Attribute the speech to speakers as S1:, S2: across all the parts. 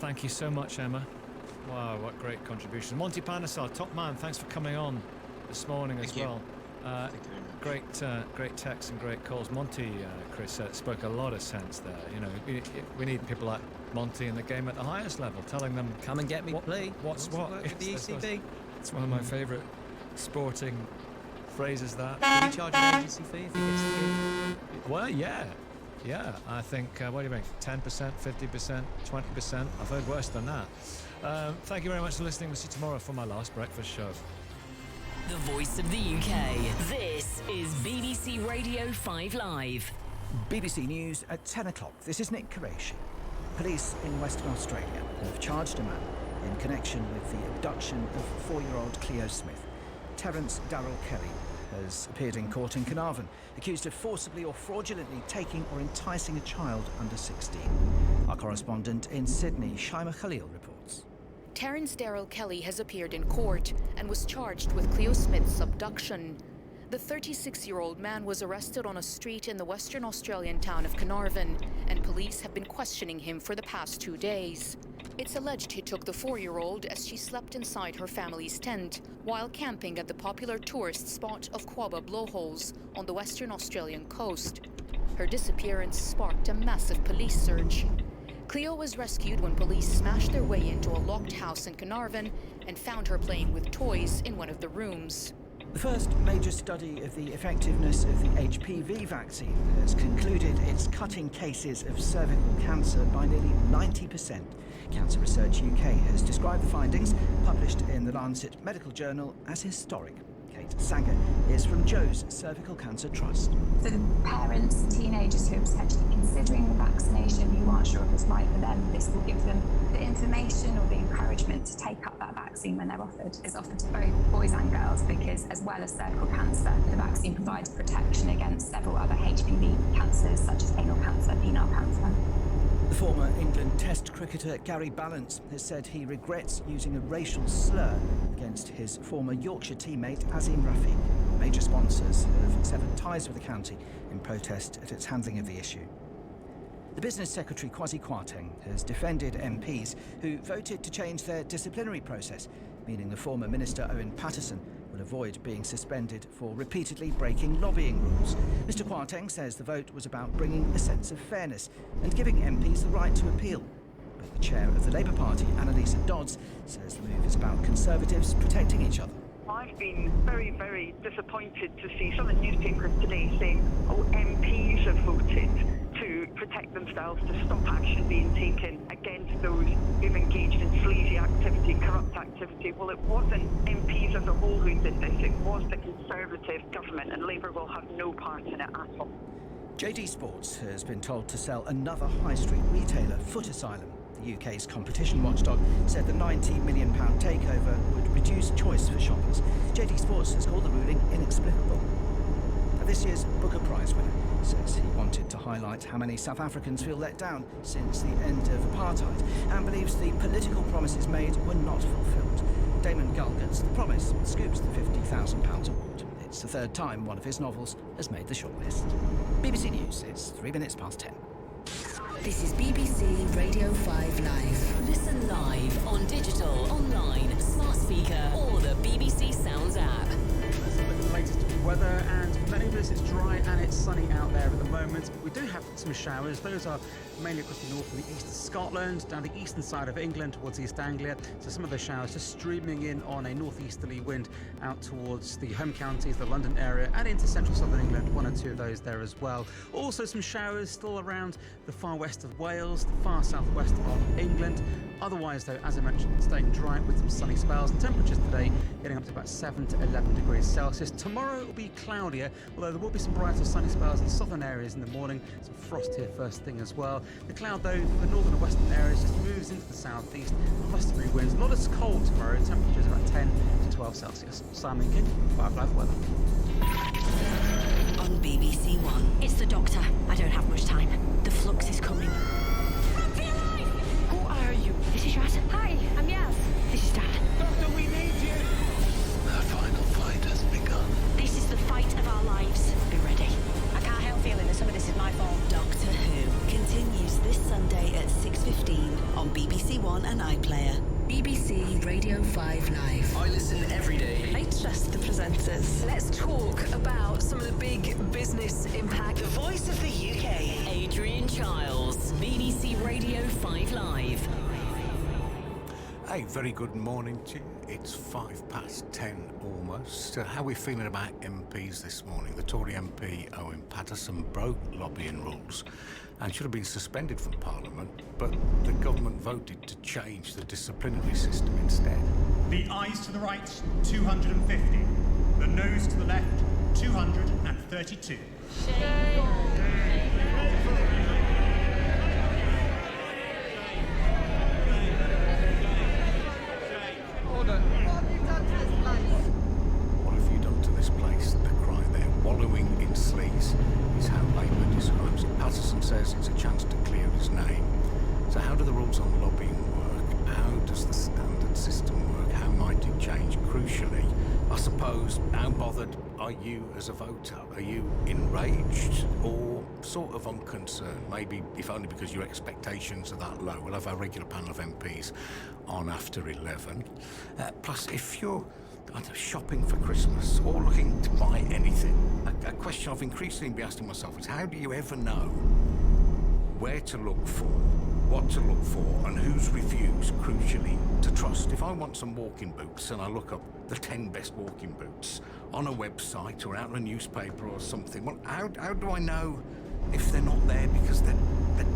S1: Thank you so much, Emma. Wow, what great contribution. Monty Panesar, top man, thanks for coming on this morning as well.
S2: Thank you very much.
S1: Great texts and great calls. Monty, Chris, spoke a lot of sense there. You know, we need people like Monty in the game at the highest level, telling them,
S3: come and get me, please.
S1: What's what?
S3: With the ECB.
S1: It's one of my favourite sporting phrases. That.
S3: Can we charge an agency fee if he gets the gig?
S1: Well, yeah. I think. What do you think? 10%, 50%, 20%. I've heard worse than that. Thank you very much for listening. We'll see you tomorrow for my last breakfast show.
S4: The voice of the UK. This is BBC Radio 5 Live.
S5: BBC News at 10 o'clock. This is Nick Qureshi. Police in Western Australia have charged a man in connection with the abduction of 4-year-old Cleo Smith. Terence Darrell Kelly has appeared in court in Carnarvon, accused of forcibly or fraudulently taking or enticing a child under 16. Our correspondent in Sydney, Shaima Khalil, reports.
S6: Terence Darrell Kelly has appeared in court and was charged with Cleo Smith's abduction. The 36-year-old man was arrested on a street in the Western Australian town of Carnarvon, and police have been questioning him for the past 2 days. It's alleged he took the 4-year-old as she slept inside her family's tent while camping at the popular tourist spot of Quabba Blowholes on the Western Australian coast. Her disappearance sparked a massive police search. Cleo was rescued when police smashed their way into a locked house in Carnarvon and found her playing with toys in one of the rooms.
S5: The first major study of the effectiveness of the Hpv vaccine has concluded it's cutting cases of cervical cancer by nearly 90%. Cancer Research UK has described the findings, published in the Lancet Medical Journal, as historic. Kate Sanger is from Joe's Cervical Cancer Trust.
S7: For the parents, teenagers who are potentially considering the vaccination, who aren't sure if it's right for them, this will give them the information or the encouragement to take up that vaccine when they're offered. It's offered to both boys and girls because, as well as cervical cancer, the vaccine provides protection against several other HPV cancers such as anal cancer, penile cancer.
S5: The former England Test cricketer Gary Ballance has said he regrets using a racial slur against his former Yorkshire teammate Azim Rafiq. Major sponsors have severed ties with the county in protest at its handling of the issue. The Business Secretary Kwasi Kwarteng has defended MPs who voted to change their disciplinary process, meaning the former Minister Owen Paterson will avoid being suspended for repeatedly breaking lobbying rules. Mr Kwarteng says the vote was about bringing a sense of fairness and giving MPs the right to appeal. But the chair of the Labour Party, Annalisa Dodds, says the move is about Conservatives protecting each other.
S8: I've been very, very disappointed to see some of the newspapers today saying, MPs have voted to protect themselves, to stop action being taken against those who've engaged in sleazy activity, corrupt activity. Well, it wasn't MPs as a whole who did this, it was the Conservative government, and Labour will have no part in it at all.
S5: JD Sports has been told to sell another high street retailer, Foot Asylum. The UK's competition watchdog said the £90 million takeover would reduce choice for shoppers. JD Sports has called the ruling inexplicable. This year's Booker Prize winner says he wanted to highlight how many South Africans feel let down since the end of apartheid and believes the political promises made were not fulfilled. Damon Gulgut's The Promise scoops the £50,000 award. It's the third time one of his novels has made the shortlist. BBC News, it's 3 minutes past 10.
S4: This is BBC Radio 5 Live. Listen live on digital, online, smart speaker, or the BBC Sounds app.
S9: Let's look at the latest weather, and for many of us it's dry and it's sunny out there at the moment. We do have some showers. Those are mainly across the north and the east of Scotland, down the eastern side of England towards East Anglia. So some of those showers just streaming in on a northeasterly wind out towards the home counties, the London area, and into central southern England. 1 or 2 of those there as well. Also some showers still around the far west of Wales, the far southwest of England. Otherwise, though, as I mentioned, staying dry with some sunny spells. The temperatures today getting up to about 7 to 11 degrees Celsius. Tomorrow it will be cloudier, although there will be some brighter sunny spells in southern areas in the morning. Some frost here first thing as well. The cloud, though, for the northern and western areas just moves into the southeast. Westerly winds. Not as cold tomorrow. Temperatures about 10 to 12 Celsius. Simon King, 5 Live Weather.
S4: On BBC One.
S10: It's the doctor. I don't have much time. The flux is coming.
S4: Run for your life!
S10: Who are you? This is Yaz. Hi, I'm Yaz. This is Dan.
S9: Doctor, we need you!
S2: The final fight has begun.
S10: This is the fight of our lives. Be ready.
S11: I can't help feeling that some of this is my fault.
S4: Doctor Who continues this Sunday at 6:15 7:15 on BBC One and iPlayer. BBC Radio 5 Live.
S11: I listen every day.
S4: I trust the presenters.
S12: Let's talk about some of the big business impact.
S4: The voice of the UK. Adrian Childs. BBC Radio 5 Live.
S2: Hey, very good morning to you. It's 10:05 almost. How are we feeling about MPs this morning? The Tory MP Owen Paterson broke lobbying rules and should have been suspended from Parliament, but the government voted to change the disciplinary system instead.
S13: The ayes to the right, 250. The noes to the left, 232.
S2: What have you done to this place? The cry there, wallowing in sleaze, is how Labour describes it. Patterson says it's a chance to clear his name. So how do the rules on lobbying work? How does the standard system work? How might it change? Crucially, I suppose, how bothered are you as a voter? Are you enraged or sort of unconcerned? Maybe, if only because your expectations are that low. We'll have our regular panel of MPs on after 11. Plus, if you're shopping for Christmas or looking to buy anything, a question I've increasingly been asking myself is, how do you ever know where to look for, what to look for, and whose reviews, crucially, to trust? If I want some walking boots and I look up the 10 best walking boots on a website or out in a newspaper or something, well, how do I know if they're not there because they're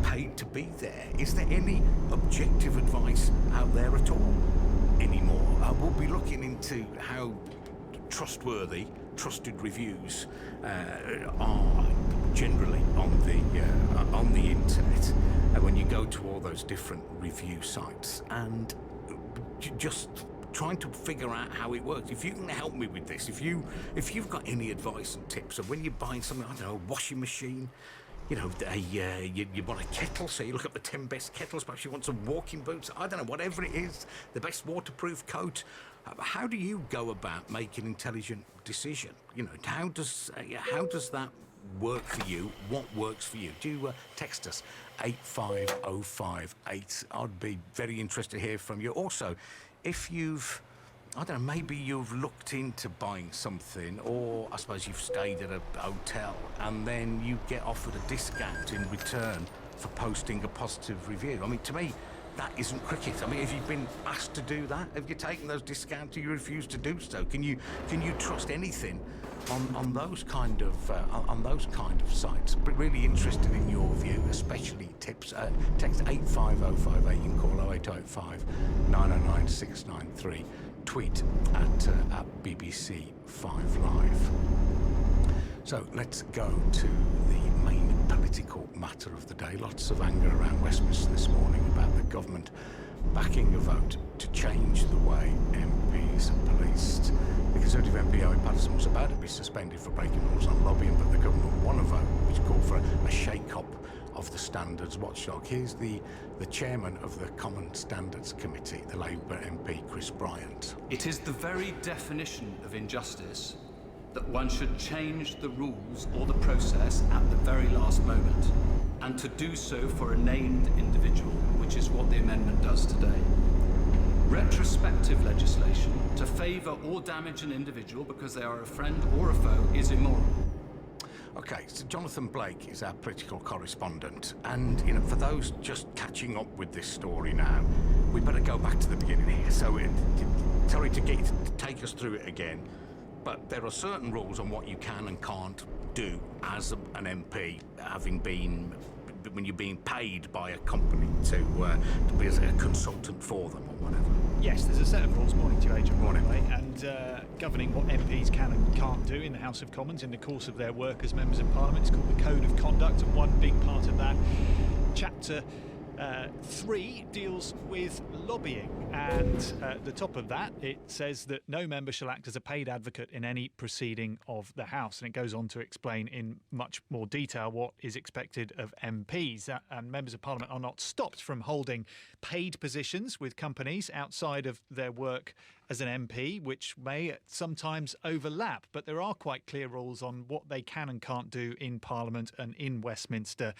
S2: paid to be there? Is there any objective advice out there at all anymore? We'll be looking into how trustworthy trusted reviews are generally on the internet when you go to all those different review sites, and just trying to figure out how it works. If you can help me with this, if you've got any advice and tips of when you're buying something, I don't know, a washing machine, you know, you want a kettle, so you look up the 10 best kettles. Perhaps you want some walking boots. I don't know, whatever it is, the best waterproof coat. How do you go about making an intelligent decision? You know, how does that work for you? What works for you? Do text us 85058. I'd be very interested to hear from you. Also, if I don't know, maybe you've looked into buying something, or I suppose you've stayed at a hotel and then you get offered a discount in return for posting a positive review. I mean, to me, that isn't cricket. I mean, have you been asked to do that? Have you taken those discounts? Do you refuse to do so? Can you trust anything on those kind of sites? But really interested in your view, especially tips. Text 85058. You can call 0805 909 693. Tweet at BBC 5 Live. So let's go to the main political matter of the day. Lots of anger around Westminster this morning about the government backing a vote to change the way MPs are policed. The Conservative MP Owen Paterson was about to be suspended for breaking rules on lobbying, but the government won a vote which called for a shake-up of the standards watchdog. Here's the chairman of the Common Standards Committee, the Labour MP Chris Bryant.
S14: It is the very definition of injustice that one should change the rules or the process at the very last moment, and to do so for a named individual, which is what the amendment does today. Retrospective legislation to favour or damage an individual because they are a friend or a foe is immoral.
S2: Okay, so Jonathan Blake is our political correspondent, and you know, for those just catching up with this story now, we better go back to the beginning here. So, sorry to take us through it again, but there are certain rules on what you can and can't do as an MP, having been when you're being paid by a company to be as a consultant for them or whatever.
S15: Yes, there's a set of rules. Morning to you, Adrian. Morning. And governing what MPs can and can't do in the House of Commons in the course of their work as members of Parliament. It's called the Code of Conduct, and one big part of that, Chapter 3, deals with lobbying, and at the top of that it says that no member shall act as a paid advocate in any proceeding of the House, and it goes on to explain in much more detail what is expected of MPs, and members of Parliament are not stopped from holding paid positions with companies outside of their work as an MP, which may sometimes overlap, but there are quite clear rules on what they can and can't do in Parliament and in Westminster,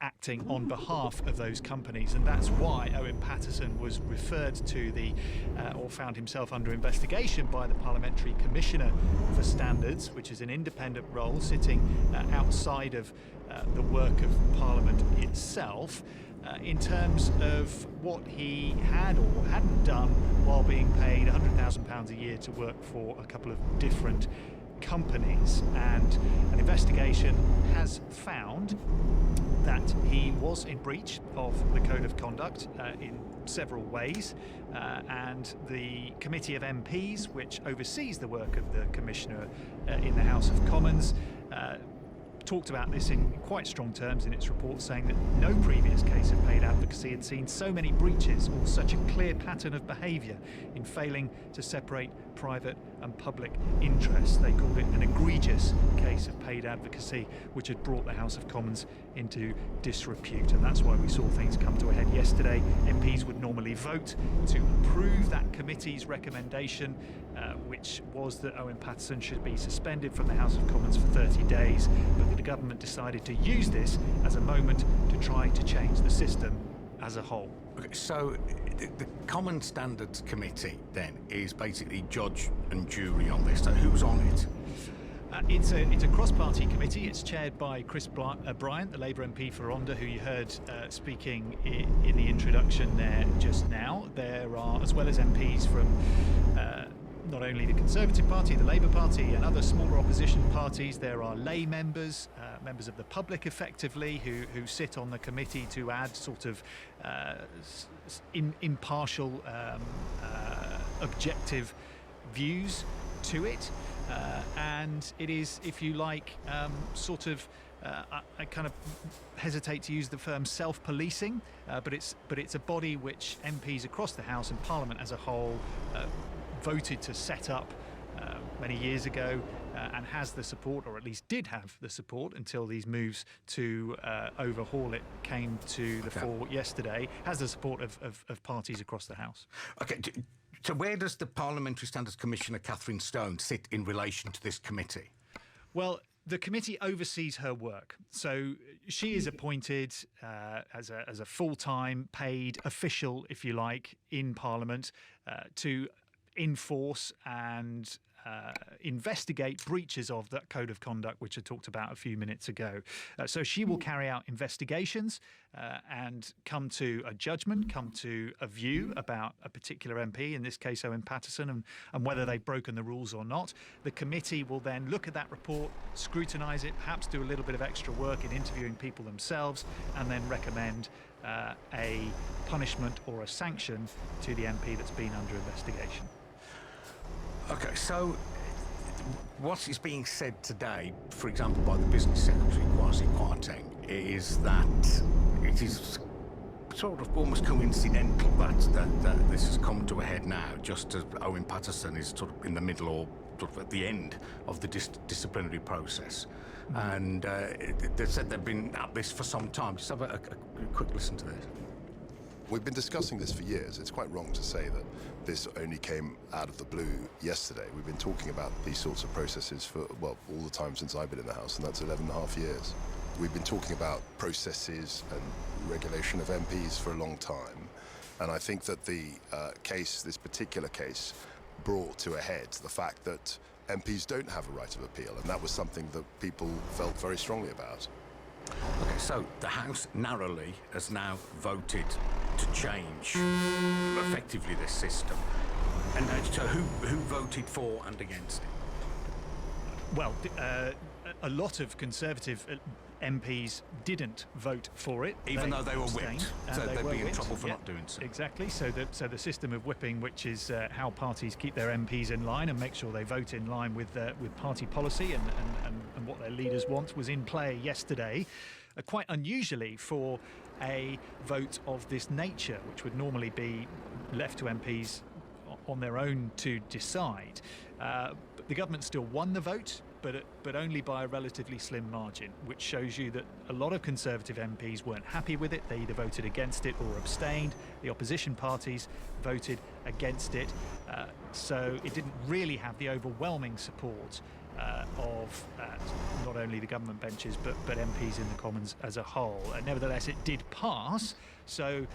S15: acting on behalf of those companies. And that's why Owen Paterson was referred to or found himself under investigation by the Parliamentary Commissioner for Standards, which is an independent role sitting outside of the work of Parliament itself, in terms of what he had or hadn't done while being paid £100,000 a year to work for a couple of different companies. And an investigation has found that he was in breach of the Code of Conduct in several ways, and the Committee of MPs, which oversees the work of the Commissioner in the House of Commons, talked about this in quite strong terms in its report, saying that no previous case of paid advocacy had seen so many breaches or such a clear pattern of behaviour in failing to separate private and public interests. They called it an egregious case of paid advocacy, which had brought the House of Commons into disrepute, and that's why we saw things come to a head yesterday. MPs would normally vote to approve that committee's recommendation, which was that Owen Paterson should be suspended from the House of Commons for 30 days, but the government decided to use this as a moment to try to change the system as a whole.
S2: Okay, so the Common Standards Committee then is basically judge and jury on this. So who's on it?
S15: It's a cross-party committee. It's chaired by Chris Bryant, the Labour MP for Rhondda, who you heard speaking in the introduction there just now. There are, as well as MPs from not only the Conservative Party, the Labour Party and other smaller opposition parties, there are lay members, members of the public effectively, who sit on the committee to add sort of impartial, objective views to it. And it is, if you like, sort of, I kind of hesitate to use the term self-policing, but it's a body which MPs across the House and Parliament as a whole voted to set up many years ago, and has the support, or at least did have the support until these moves to overhaul it came to the fore yesterday, has the support of parties across the House.
S2: Okay, so where does the Parliamentary Standards Commissioner Catherine Stone sit in relation to this committee?
S15: Well, the committee oversees her work, so she is appointed as a full-time paid official, if you like, in Parliament to enforce and investigate breaches of that Code of Conduct, which I talked about a few minutes ago. So she will carry out investigations and come to a judgment, come to a view about a particular MP, in this case Owen Paterson, and whether they've broken the rules or not. The committee will then look at that report, scrutinise it, perhaps do a little bit of extra work in interviewing people themselves, and then recommend a punishment or a sanction to the MP that's been under investigation.
S2: Okay, so what is being said today, for example, by the Business Secretary, Kwasi Kwarteng, is that it is sort of almost coincidental that this has come to a head now, just as Owen Paterson is sort of in the middle or sort of at the end of the disciplinary process. And they said they've been at this for some time. Just have a quick listen to this.
S11: We've been discussing this for years. It's quite wrong to say that this only came out of the blue yesterday. We've been talking about these sorts of processes for, well, all the time since I've been in the House, and that's 11.5 years. We've been talking about processes and regulation of MPs for a long time, and I think that the this particular case, brought to a head the fact that MPs don't have a right of appeal, and that was something that people felt very strongly about.
S2: Okay, so the House narrowly has now voted to change effectively this system. And so who voted for and against it?
S15: Well, a lot of Conservative MPs didn't vote for it,
S2: even though they were whipped. So they'd be in trouble for not doing so.
S15: Exactly. So the system of whipping, which is how parties keep their MPs in line and make sure they vote in line with party policy and what their leaders want, was in play yesterday, quite unusually for a vote of this nature, which would normally be left to MPs on their own to decide. But the government still won the vote but only by a relatively slim margin, which shows you that a lot of Conservative MPs weren't happy with it. They either voted against it or abstained. The opposition parties voted against it, so it didn't really have the overwhelming support of not only the government benches but MPs in the Commons as a whole. Nevertheless, it did pass. So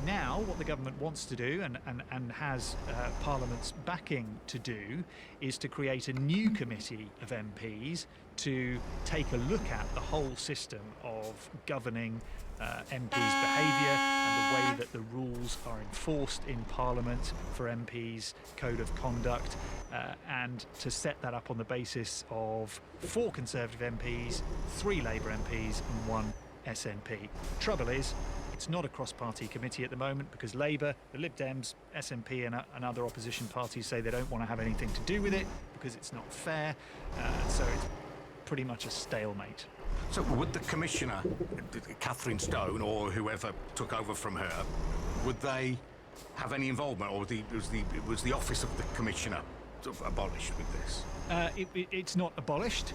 S15: now what the government wants to do and has Parliament's backing to do is to create a new committee of MPs to take a look at the whole system of governing MPs' behaviour and the way that the rules are enforced in Parliament for MPs' code of conduct, and to set that up on the basis of 4 Conservative MPs, 3 Labour MPs and 1 SNP. Trouble is, it's not a cross-party committee at the moment because Labour, the Lib Dems, SNP and other opposition parties say they don't want to have anything to do with it because it's not fair, so it's pretty much a stalemate.
S2: So would the Commissioner, Catherine Stone, or whoever took over from her, would they have any involvement, or was the office of the Commissioner sort of abolished with this?
S15: It's not abolished.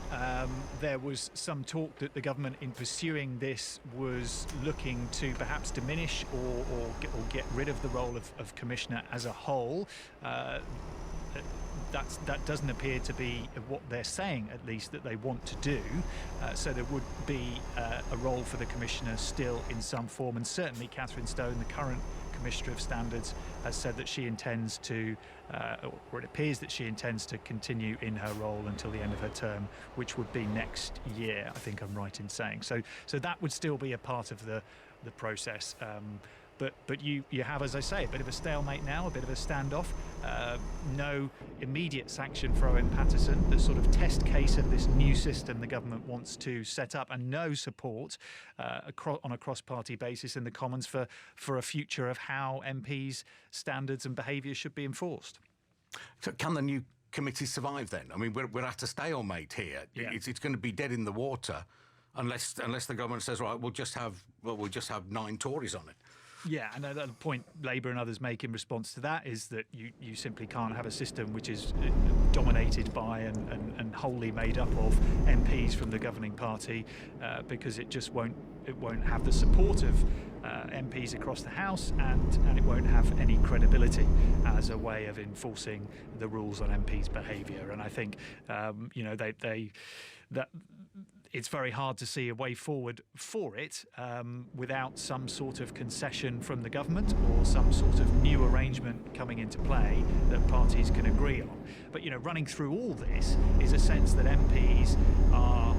S15: There was some talk that the government, in pursuing this, was looking to perhaps diminish or get rid of the role of Commissioner as a whole. That doesn't appear to be what they're saying, at least, that they want to do. So there would be a role for the Commissioner still in some form, and certainly Catherine Stone, the current Commissioner of Standards, has said that she intends to, or it appears that she intends to continue in her role until the end of her term, which would be next year, I think I'm right in saying. So that would still be a part of the process. But you have, as I say, a bit of a stalemate now, a bit of a standoff. No immediate sanction for Owen Paterson, the sort of test case of this new system the government wants to set up, and no support on a cross-party basis in the Commons for a future of how MPs' standards and behaviour should be enforced.
S2: So can the new committee survive then? I mean, we're at a stalemate here. Yeah. It's going to be dead in the water unless the government says, right, we'll just have 9 Tories on it.
S15: Yeah, and the point Labour and others make in response to that is that you simply can't have a system which is dominated by and wholly made up of MPs from the governing party, because it just won't have the support of MPs across the House, and it won't have any credibility as a way of enforcing the rules on MPs' behaviour. And I think it's very hard to see a way forward for it without some sort of concession from the government or some sort of new arrangement coming into play that parties can agree on. But, running through all this is a sense that MPs are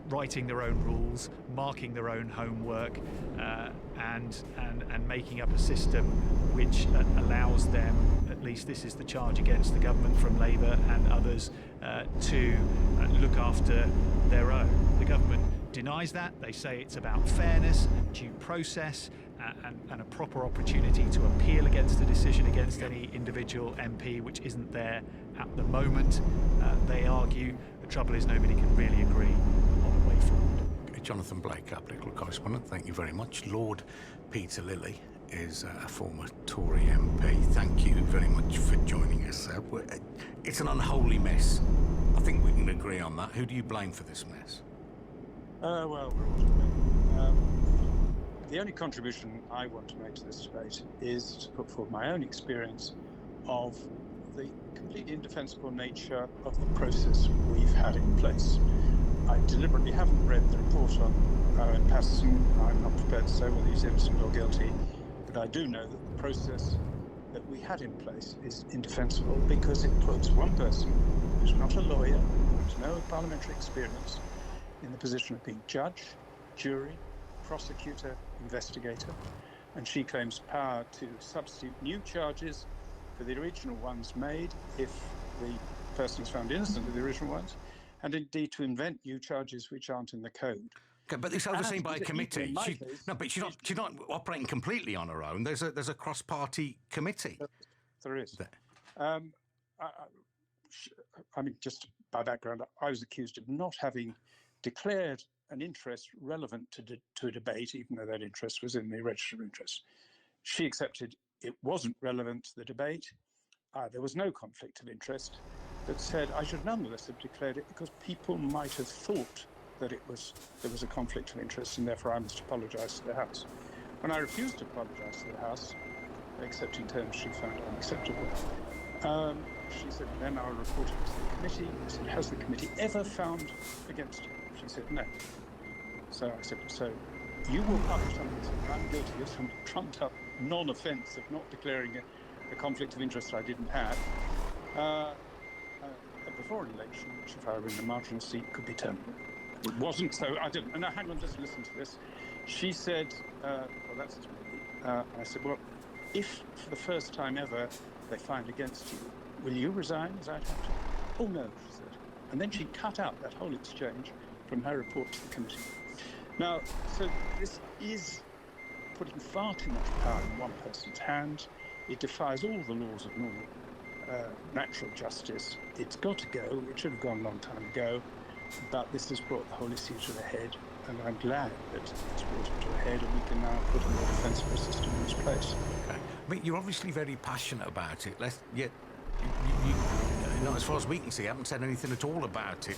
S15: writing their own rules, marking their own homework, and making up a system which allows them, at least this is the charge against the government from Labour and others, to look after their own. The government denies that. They say it's about fairness and due process and a proper opportunity to appeal against a decision against any individual MP, which isn't there at the moment. They argue. The trouble is nobody can really agree on a way forward.
S2: Jonathan Blake, our political correspondent, thank you very much. Lord Peter Lilly is a former Tory MP. Thank you very much for joining us. It's an unholy mess. I think we can agree on that. Who do you blame for this mess?
S16: Well, we're all to blame. The only contribution I want to make to this debate is to put forward my own experience of the completely indefensible nature of the process we've had in place. I deliberately haven't read the report on Owen Paterson. I'm not prepared to say whether he's innocent or guilty, but I do know that the process that we had in place is indefensible because it puts one person who's not a lawyer, who's no parliamentary experience, in the position of being judge, jury, prosecutor, investigator, and she claims power to substitute new charges for the original ones made if the person is found innocent of the original ones, and indeed to invent new charges which aren't in the code.
S2: Okay, but it's overseen by a committee. But she's not operating completely on her own. There's a cross-party committee.
S16: There is. I mean, just by background, I was accused of not having declared an interest relevant to a debate, even though that interest was in the register of interest. She accepted it wasn't relevant to the debate. There was no conflict of interest. that said I should nonetheless have declared it because people might have thought that there was a conflict of interest and therefore I must apologise to the House. When I refused to apologise to the House, except in terms she found unacceptable, she said, then I'll report it to the committee. I said, has the committee ever found against you? She said, no. So I said, so you will publish something saying I'm guilty of some trumped-up non-offence of not declaring a conflict of interest I didn't have. Before an election, which if I were in a marginal seat could be terminable. It wasn't, so I didn't. And now, hang on, just listen to this. She said, well, that's me. I said, well, if for the first time ever they find against you, will you resign as I'd have to? Oh, no, she said. And then she cut out that whole exchange from her report to the committee. Now, so this is putting far too much power in one person's hands. It defies all the laws of normal natural justice. It's got to go. It should have gone a long time ago. But this has brought the whole issue to a head, and I'm glad that it's brought it to a head, and we can now put a more defensible system in its place.
S2: Okay. I mean, you're obviously very passionate about it. Yet, not as far as we can see, haven't said anything at all about it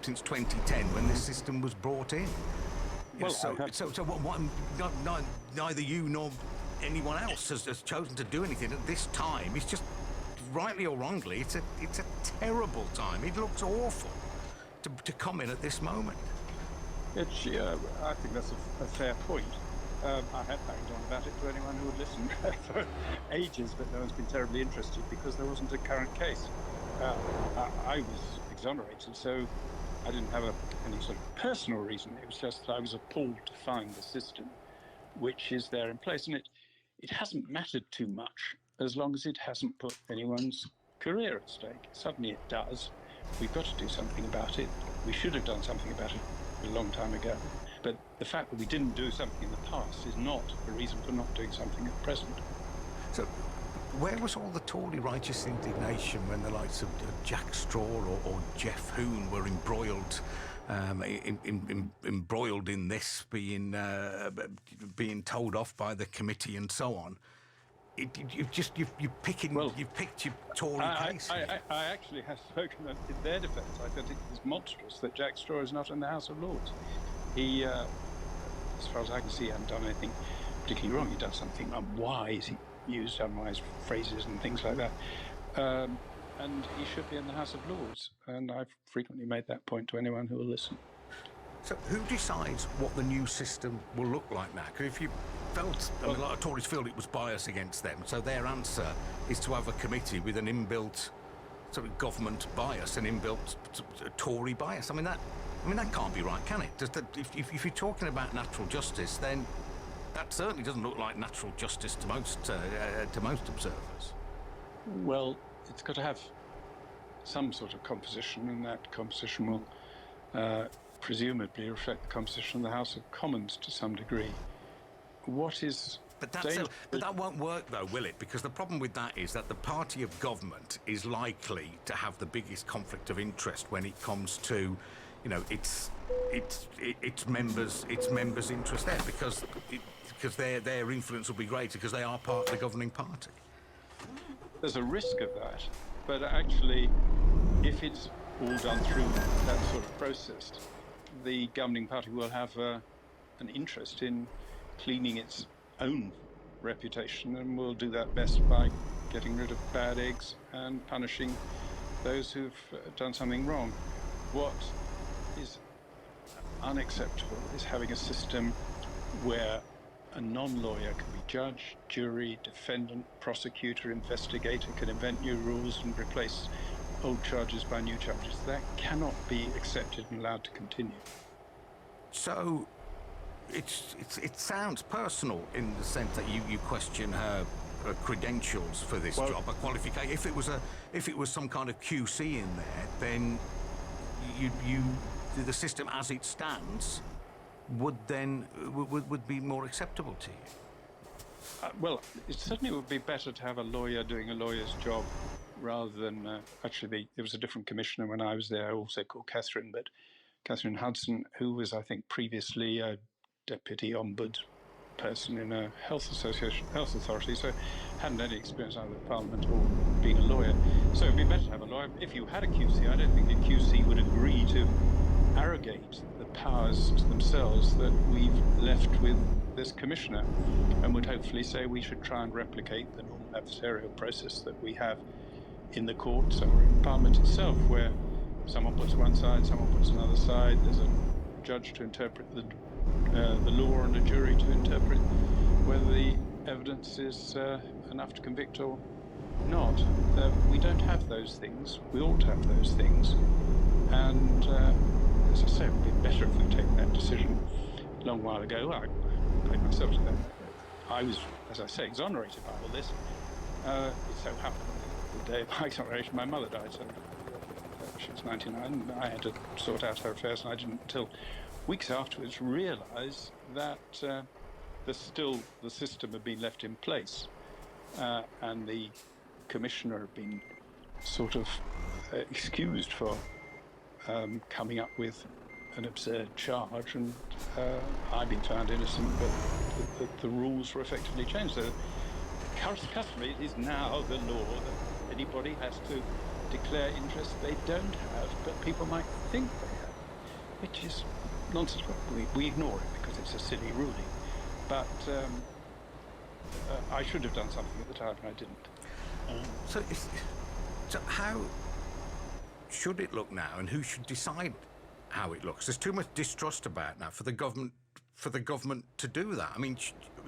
S2: since 2010 when this system was brought in.
S16: Well,
S2: neither you nor anyone else has chosen to do anything at this time. It's just, rightly or wrongly, it's a terrible time. It looks awful to come in at this moment.
S16: I think that's a fair point. I have banged on about it to anyone who would listen for ages, but no one's been terribly interested because there wasn't a current case. I was exonerated, so I didn't have any sort of personal reason. It was just that I was appalled to find the system which is there in place. And it hasn't mattered too much as long as it hasn't put anyone's career at stake. Suddenly it does. We've got to do something about it. We should have done something about it a long time ago. But the fact that we didn't do something in the past is not a reason for not doing something at present.
S2: So, where was all the Tory righteous indignation when the likes of Jack Straw or Jeff Hoon were embroiled in this, being told off by the committee and so on? You've picked your Tory case.
S16: I actually have spoken in their defence. I think it is monstrous that Jack Straw is not in the House of Lords. He, as far as I can see, hasn't done anything particularly wrong. He does something unwise. He used unwise phrases and things like that. And he should be in the House of Lords. And I've frequently made that point to anyone who will listen.
S2: So who decides what the new system will look like now? Because if you felt, a lot of Tories feel it was bias against them, so their answer is to have a committee with an inbuilt sort of government bias, an inbuilt Tory bias. I mean that can't be right, can it? If you're talking about natural justice, then that certainly doesn't look like natural justice to most observers.
S16: Well, it's got to have some sort of composition, and that composition will presumably reflect the composition of the House of Commons to some degree.
S2: But that won't work, though, will it? Because the problem with that is that the party of government is likely to have the biggest conflict of interest when it comes to, its members' interest there, because their influence will be greater because they are part of the governing party.
S16: There's a risk of that, but actually, if it's all done through that sort of process, the governing party will have an interest in cleaning its own reputation, and will do that best by getting rid of bad eggs and punishing those who've done something wrong. What is unacceptable is having a system where a non-lawyer can be judge, jury, defendant, prosecutor, investigator, can invent new rules and replace old charges by new charges. That cannot be accepted and allowed to continue.
S2: So it sounds personal in the sense that you question her credentials for this job, a qualification. If it was some kind of QC in there, then the system as it stands would be more acceptable to you.
S16: Well, it certainly would be better to have a lawyer doing a lawyer's job rather than actually there was a different commissioner when I was there, also called Catherine, but Catherine Hudson, who was, I think, previously a deputy ombudsperson person in a health authority, so hadn't any experience either of Parliament or being a lawyer. So it'd be better to have a lawyer. If you had a QC, I don't think a QC would agree to arrogate the powers to themselves that we've left with this commissioner, and would hopefully say we should try and replicate the normal adversarial process that we have in the courts or in Parliament itself, where someone puts one side, someone puts another side, there's a judge to interpret the law and a jury to interpret whether the evidence is enough to convict or not. We don't have those things. We ought to have those things. And as I say, it would be better if we'd taken that decision a long while ago. I played myself to that. I was, as I say, exonerated by all this. It so happened the day of my exoneration, my mother died. So she was 99, and I had to sort out her affairs, and I didn't until weeks afterwards realise that the system had been left in place, and the commissioner had been sort of excused for coming up with an absurd charge, and I'd been found innocent, but the rules were effectively changed. So customary, it is now the law that anybody has to declare interests they don't have, but people might think they have, which is nonsense. We ignore it because it's a silly ruling. But I should have done something at the time, and I didn't.
S2: So how should it look now, and who should decide how it looks? There's too much distrust about now for the government to do that. I mean,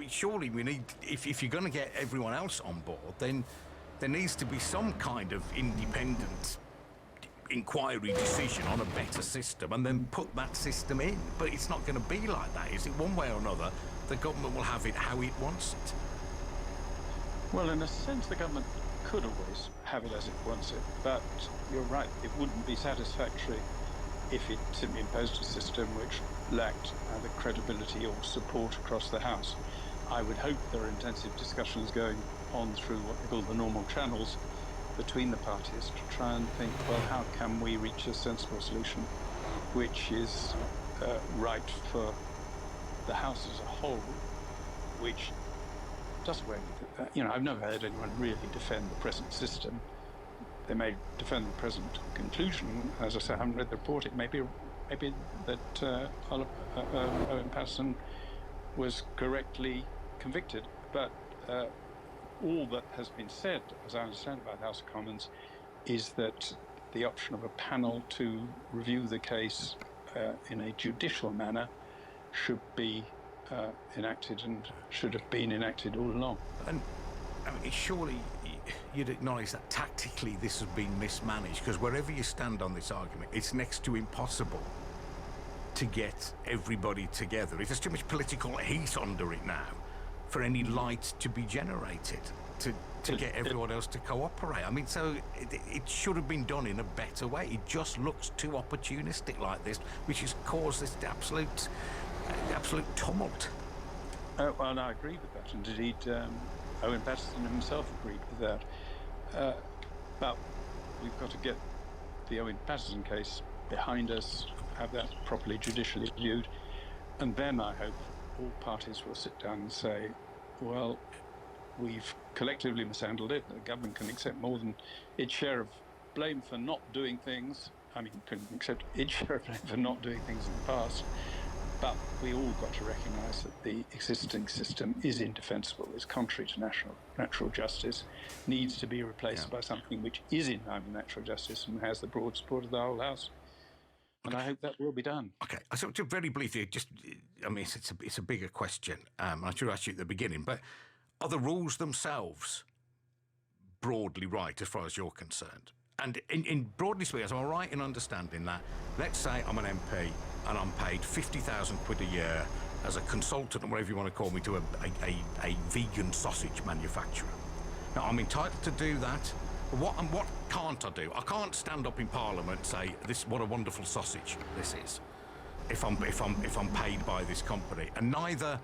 S2: surely we need, if you're going to get everyone else on board, then there needs to be some kind of independent inquiry decision on a better system, and then put that system in. But it's not going to be like that, is it? One way or another, the government will have it how it wants it.
S16: Well, in a sense, the government could always have it as it wants it, but you're right, it wouldn't be satisfactory if it simply imposed a system which lacked either credibility or support across the House. I would hope there are intensive discussions going on through what they call the normal channels between the parties to try and think, well, how can we reach a sensible solution which is right for the House as a whole, which does away with it. I've never heard anyone really defend the present system. They may defend the present conclusion. As I say, I haven't read the report. It may be that Owen Paterson was correctly convicted, but all that has been said, as I understand it, by the House of Commons, is that the option of a panel to review the case in a judicial manner should be enacted, and should have been enacted all along.
S2: And I mean, surely you'd acknowledge that tactically this has been mismanaged, because wherever you stand on this argument, it's next to impossible to get everybody together. There's too much political heat under it now for any light to be generated to get everyone else to cooperate. I mean, so it should have been done in a better way. It just looks too opportunistic like this, which has caused this absolute tumult.
S16: Well, I agree with that, and indeed Owen Paterson himself agreed with that. But we've got to get the Owen Paterson case behind us, have that properly judicially reviewed, and then I hope all parties will sit down and say, well, we've collectively mishandled it. The government can accept more than its share of blame for not doing things. I mean, can accept its share of blame for not doing things in the past. But we all got to recognise that the existing system is indefensible, is contrary to natural justice, needs to be replaced by something which is in line with natural justice and has the broad support of the whole House. And I hope that will be done.
S2: Okay, so just very briefly, I mean, it's a bigger question. I should have asked you at the beginning, but are the rules themselves broadly right as far as you're concerned? And in broadly speaking, am I right in understanding that, let's say I'm an MP and I'm paid 50,000 quid a year as a consultant, or whatever you want to call me, to a vegan sausage manufacturer. Now, I'm entitled to do that. What can't I do? I can't stand up in Parliament and say, what a wonderful sausage this is, if I'm paid by this company. And neither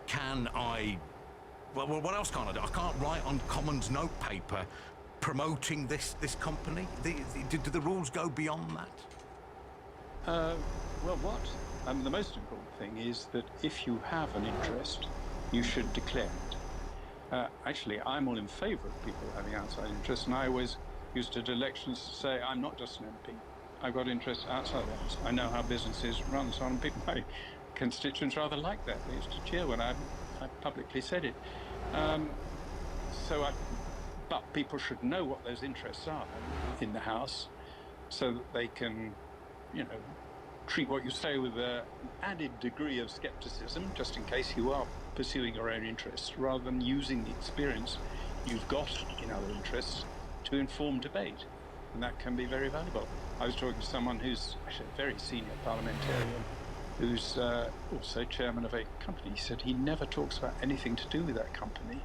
S2: can I. Well, what else can't I do? I can't write on Commons note paper promoting this company. Do the rules go beyond that?
S16: Well, the most important thing is that if you have an interest you should declare it. Actually, I'm all in favour of people having outside interests, and I always used at elections to say, I'm not just an MP. I've got interests outside the House. I know how businesses run and so on. People, my constituents rather like that. They used to cheer when I publicly said it. But people should know what those interests are in the House, so that they can, treat what you say with an added degree of scepticism, just in case you are pursuing your own interests, rather than using the experience you've got in other interests to inform debate. And that can be very valuable. I was talking to someone who's actually a very senior parliamentarian, who's also chairman of a company. He said he never talks about anything to do with that company,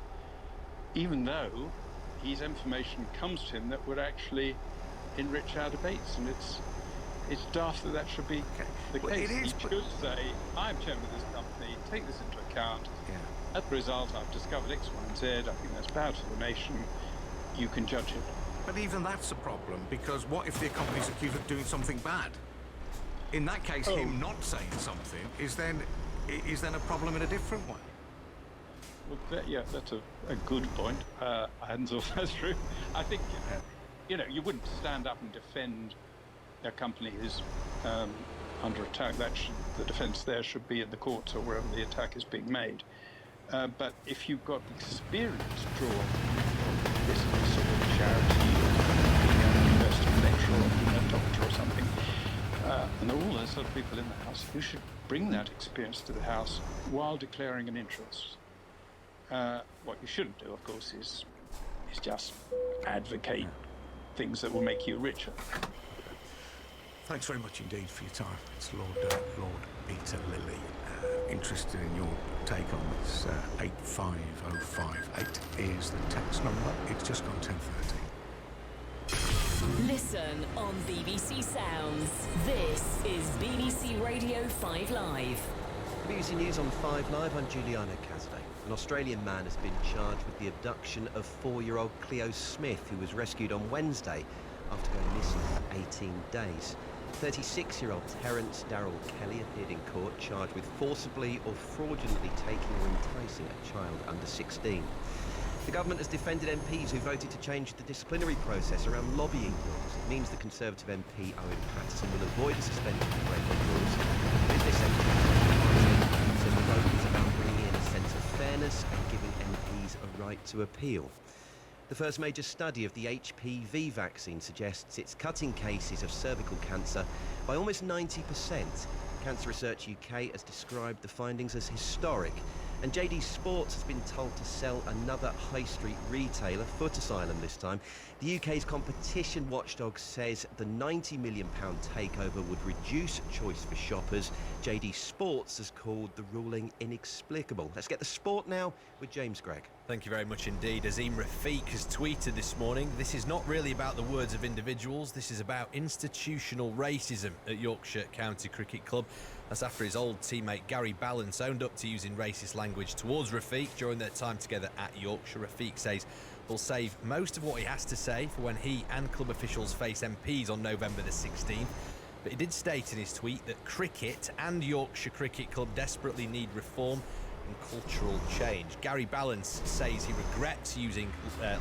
S16: even though his information comes to him that would actually enrich our debates. And it's daft that should be the case. He should say, I'm chairman of this company, take this into account. As a result, I've discovered X, Y, and Z. I think that's bad for the nation. You can judge it.
S2: But even that's a problem, because what if the company's accused of doing something bad? In that case, him not saying something is then a problem in a different way.
S16: Well, that's a good point. I hadn't thought that through. I think, you wouldn't stand up and defend a company who's under attack. The defence there should be in the courts or wherever the attack is being made. But if you've got experience drawn from business or charity or university lecturer or a doctor or something, and all those sort of people in the House, you should bring that experience to the House while declaring an interest. What you shouldn't do, of course, is just advocate things that will make you richer.
S2: Thanks very much indeed for your time. It's Lord Peter Lilly. Interested in your take on this. 85058 is the text number. It's just gone 10:30.
S4: Listen on BBC Sounds. This is BBC Radio 5 Live.
S17: BBC News on 5 Live, I'm Juliana Casday. An Australian man has been charged with the abduction of 4-year-old Cleo Smith, who was rescued on Wednesday after going missing for 18 days. 36-year-old Terence Darrell Kelly appeared in court charged with forcibly or fraudulently taking or enticing a child under 16. The government has defended MPs who voted to change the disciplinary process around lobbying rules. It means the Conservative MP Owen Paterson will avoid a suspension for breaking rules. Business Secretary says the vote is about bringing in a sense of fairness and giving MPs a right to appeal. The first major study of the Hpv vaccine suggests it's cutting cases of cervical cancer by almost 90%. Cancer Research UK has described the findings as historic. And JD Sports has been told to sell another high street retailer, Foot Asylum this time. The UK's competition watchdog says the £90 million takeover would reduce choice for shoppers. JD Sports has called the ruling inexplicable. Let's get the sport now with James Gregg.
S18: Thank you very much indeed. Azim Rafiq has tweeted this morning, this is not really about the words of individuals, this is about institutional racism at Yorkshire County Cricket Club. That's after his old teammate Gary Balance owned up to using racist language towards Rafiq during their time together at Yorkshire. Rafiq says he'll save most of what he has to say for when he and club officials face MPs on November the 16th. But he did state in his tweet that cricket and Yorkshire Cricket Club desperately need reform and cultural change. Gary Balance says he regrets using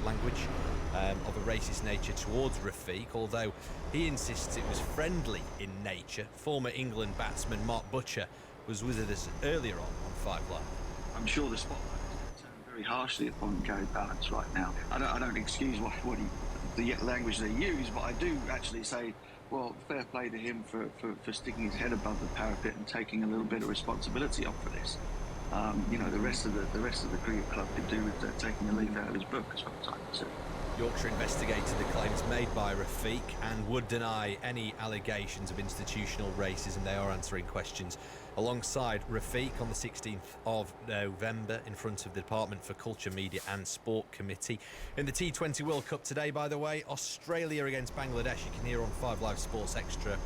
S18: language of a racist nature towards Rafiq, although he insists it was friendly in nature. Former England batsman Mark Butcher was with us earlier on 5 Live.
S19: I'm sure the spotlight is turned very harshly upon Gary Balance right now. I don't excuse the language they use, but I do actually say, well, fair play to him for sticking his head above the parapet and taking a little bit of responsibility on for this. The rest of the cricket club could do with taking a leaf out of his book, as far as I'm concerned.
S18: Yorkshire investigated the claims made by Rafiq and would deny any allegations of institutional racism. They are answering questions alongside Rafiq on the 16th of November in front of the Department for Culture, Media and Sport Committee. In the T20 World Cup today, by the way, Australia against Bangladesh. You can hear on 5 Live Sports Extra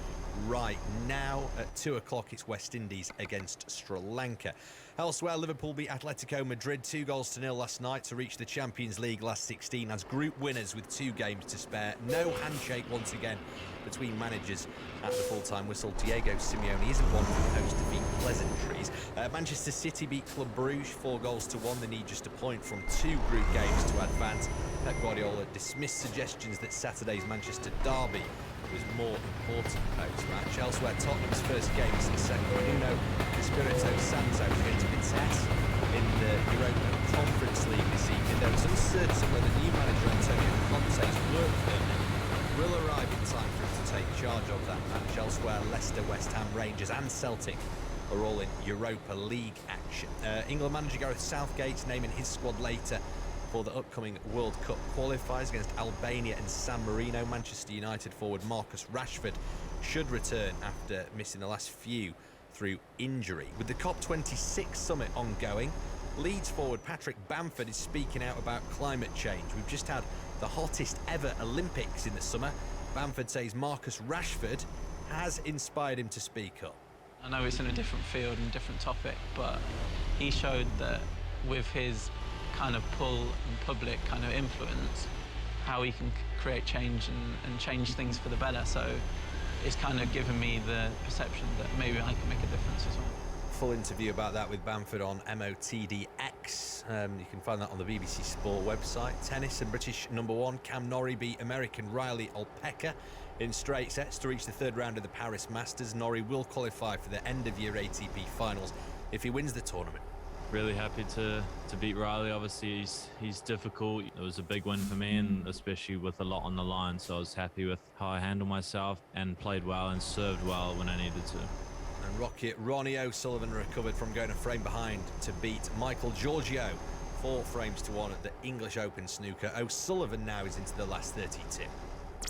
S18: right now. At 2 o'clock, it's West Indies against Sri Lanka. Elsewhere, Liverpool beat Atletico Madrid 2-0 last night to reach the Champions League last 16 as group winners with 2 games to spare. No handshake once again between managers at the full-time whistle. Diego Simeone isn't one for post-defeat pleasantries. Manchester City beat Club Bruges 4-1. They need just a point from 2 group games to advance. Pep Guardiola dismissed suggestions that Saturday's Manchester derby was more important post-match. Elsewhere, Tottenham's first game since Nuno Espirito Santo against Vitesse in the Europa Conference League this evening. There was uncertainty whether new manager Antonio Conte's work permit will arrive in time for him to take charge of that match. Elsewhere, Leicester, West Ham, Rangers and Celtic are all in Europa League action. England manager Gareth Southgate's naming his squad later for the upcoming World Cup qualifiers against Albania and San Marino. Manchester United forward Marcus Rashford should return after missing the last few through injury. With the COP26 summit ongoing, Leeds forward Patrick Bamford is speaking out about climate change. We've just had the hottest ever Olympics in the summer. Bamford says Marcus Rashford has inspired him to speak up.
S20: I know it's in a different field and different topic, but he showed that with his kind of pull and public kind of influence, how he can create change and change things for the better. So it's kind of given me the perception that maybe I can make a difference as well.
S18: Full interview about that with Bamford on MOTDX. You can find that on the BBC Sport website. Tennis and British #1 Cam Norrie beat American Riley Opeka in straight sets to reach the 3rd round of the Paris Masters. Norrie will qualify for the end-of-year ATP finals if he wins the tournament.
S21: Really happy to beat Riley. Obviously, he's difficult. It was a big win for me, and especially with a lot on the line. So I was happy with how I handled myself and played well and served well when I needed to.
S18: And Rocket Ronnie O'Sullivan recovered from going a frame behind to beat Michael Giorgio 4 frames to 1 at the English Open snooker. O'Sullivan now is into the last 32.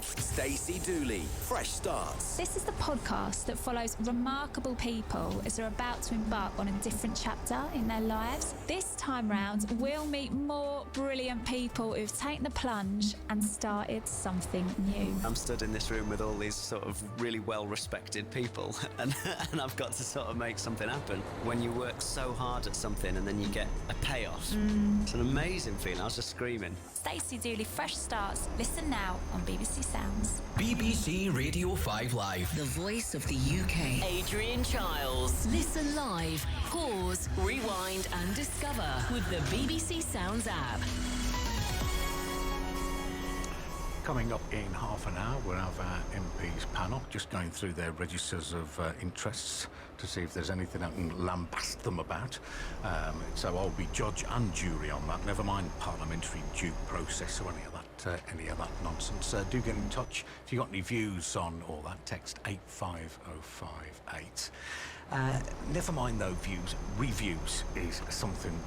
S22: Stacey Dooley, Fresh Starts.
S7: This is the podcast that follows remarkable people as they're about to embark on a different chapter in their lives. This time round, we'll meet more brilliant people who've taken the plunge and started something new.
S23: I'm stood in this room with all these sort of really well-respected people and I've got to sort of make something happen. When you work so hard at something and then you get a payoff, it's an amazing feeling. I was just screaming.
S7: Stacey Dooley, Fresh Starts. Listen now on BBC Sounds.
S22: BBC Radio 5 Live.
S4: The voice of the UK. Adrian Chiles. Listen live, pause, rewind and discover with the BBC Sounds app.
S2: Coming up in half an hour, we'll have our MPs panel just going through their registers of interests to see if there's anything I can lambast them about. So I'll be judge and jury on that, never mind parliamentary due process or any of that nonsense. Do get in touch if you've got any views on all that. Text 85058. Never mind though views, reviews is something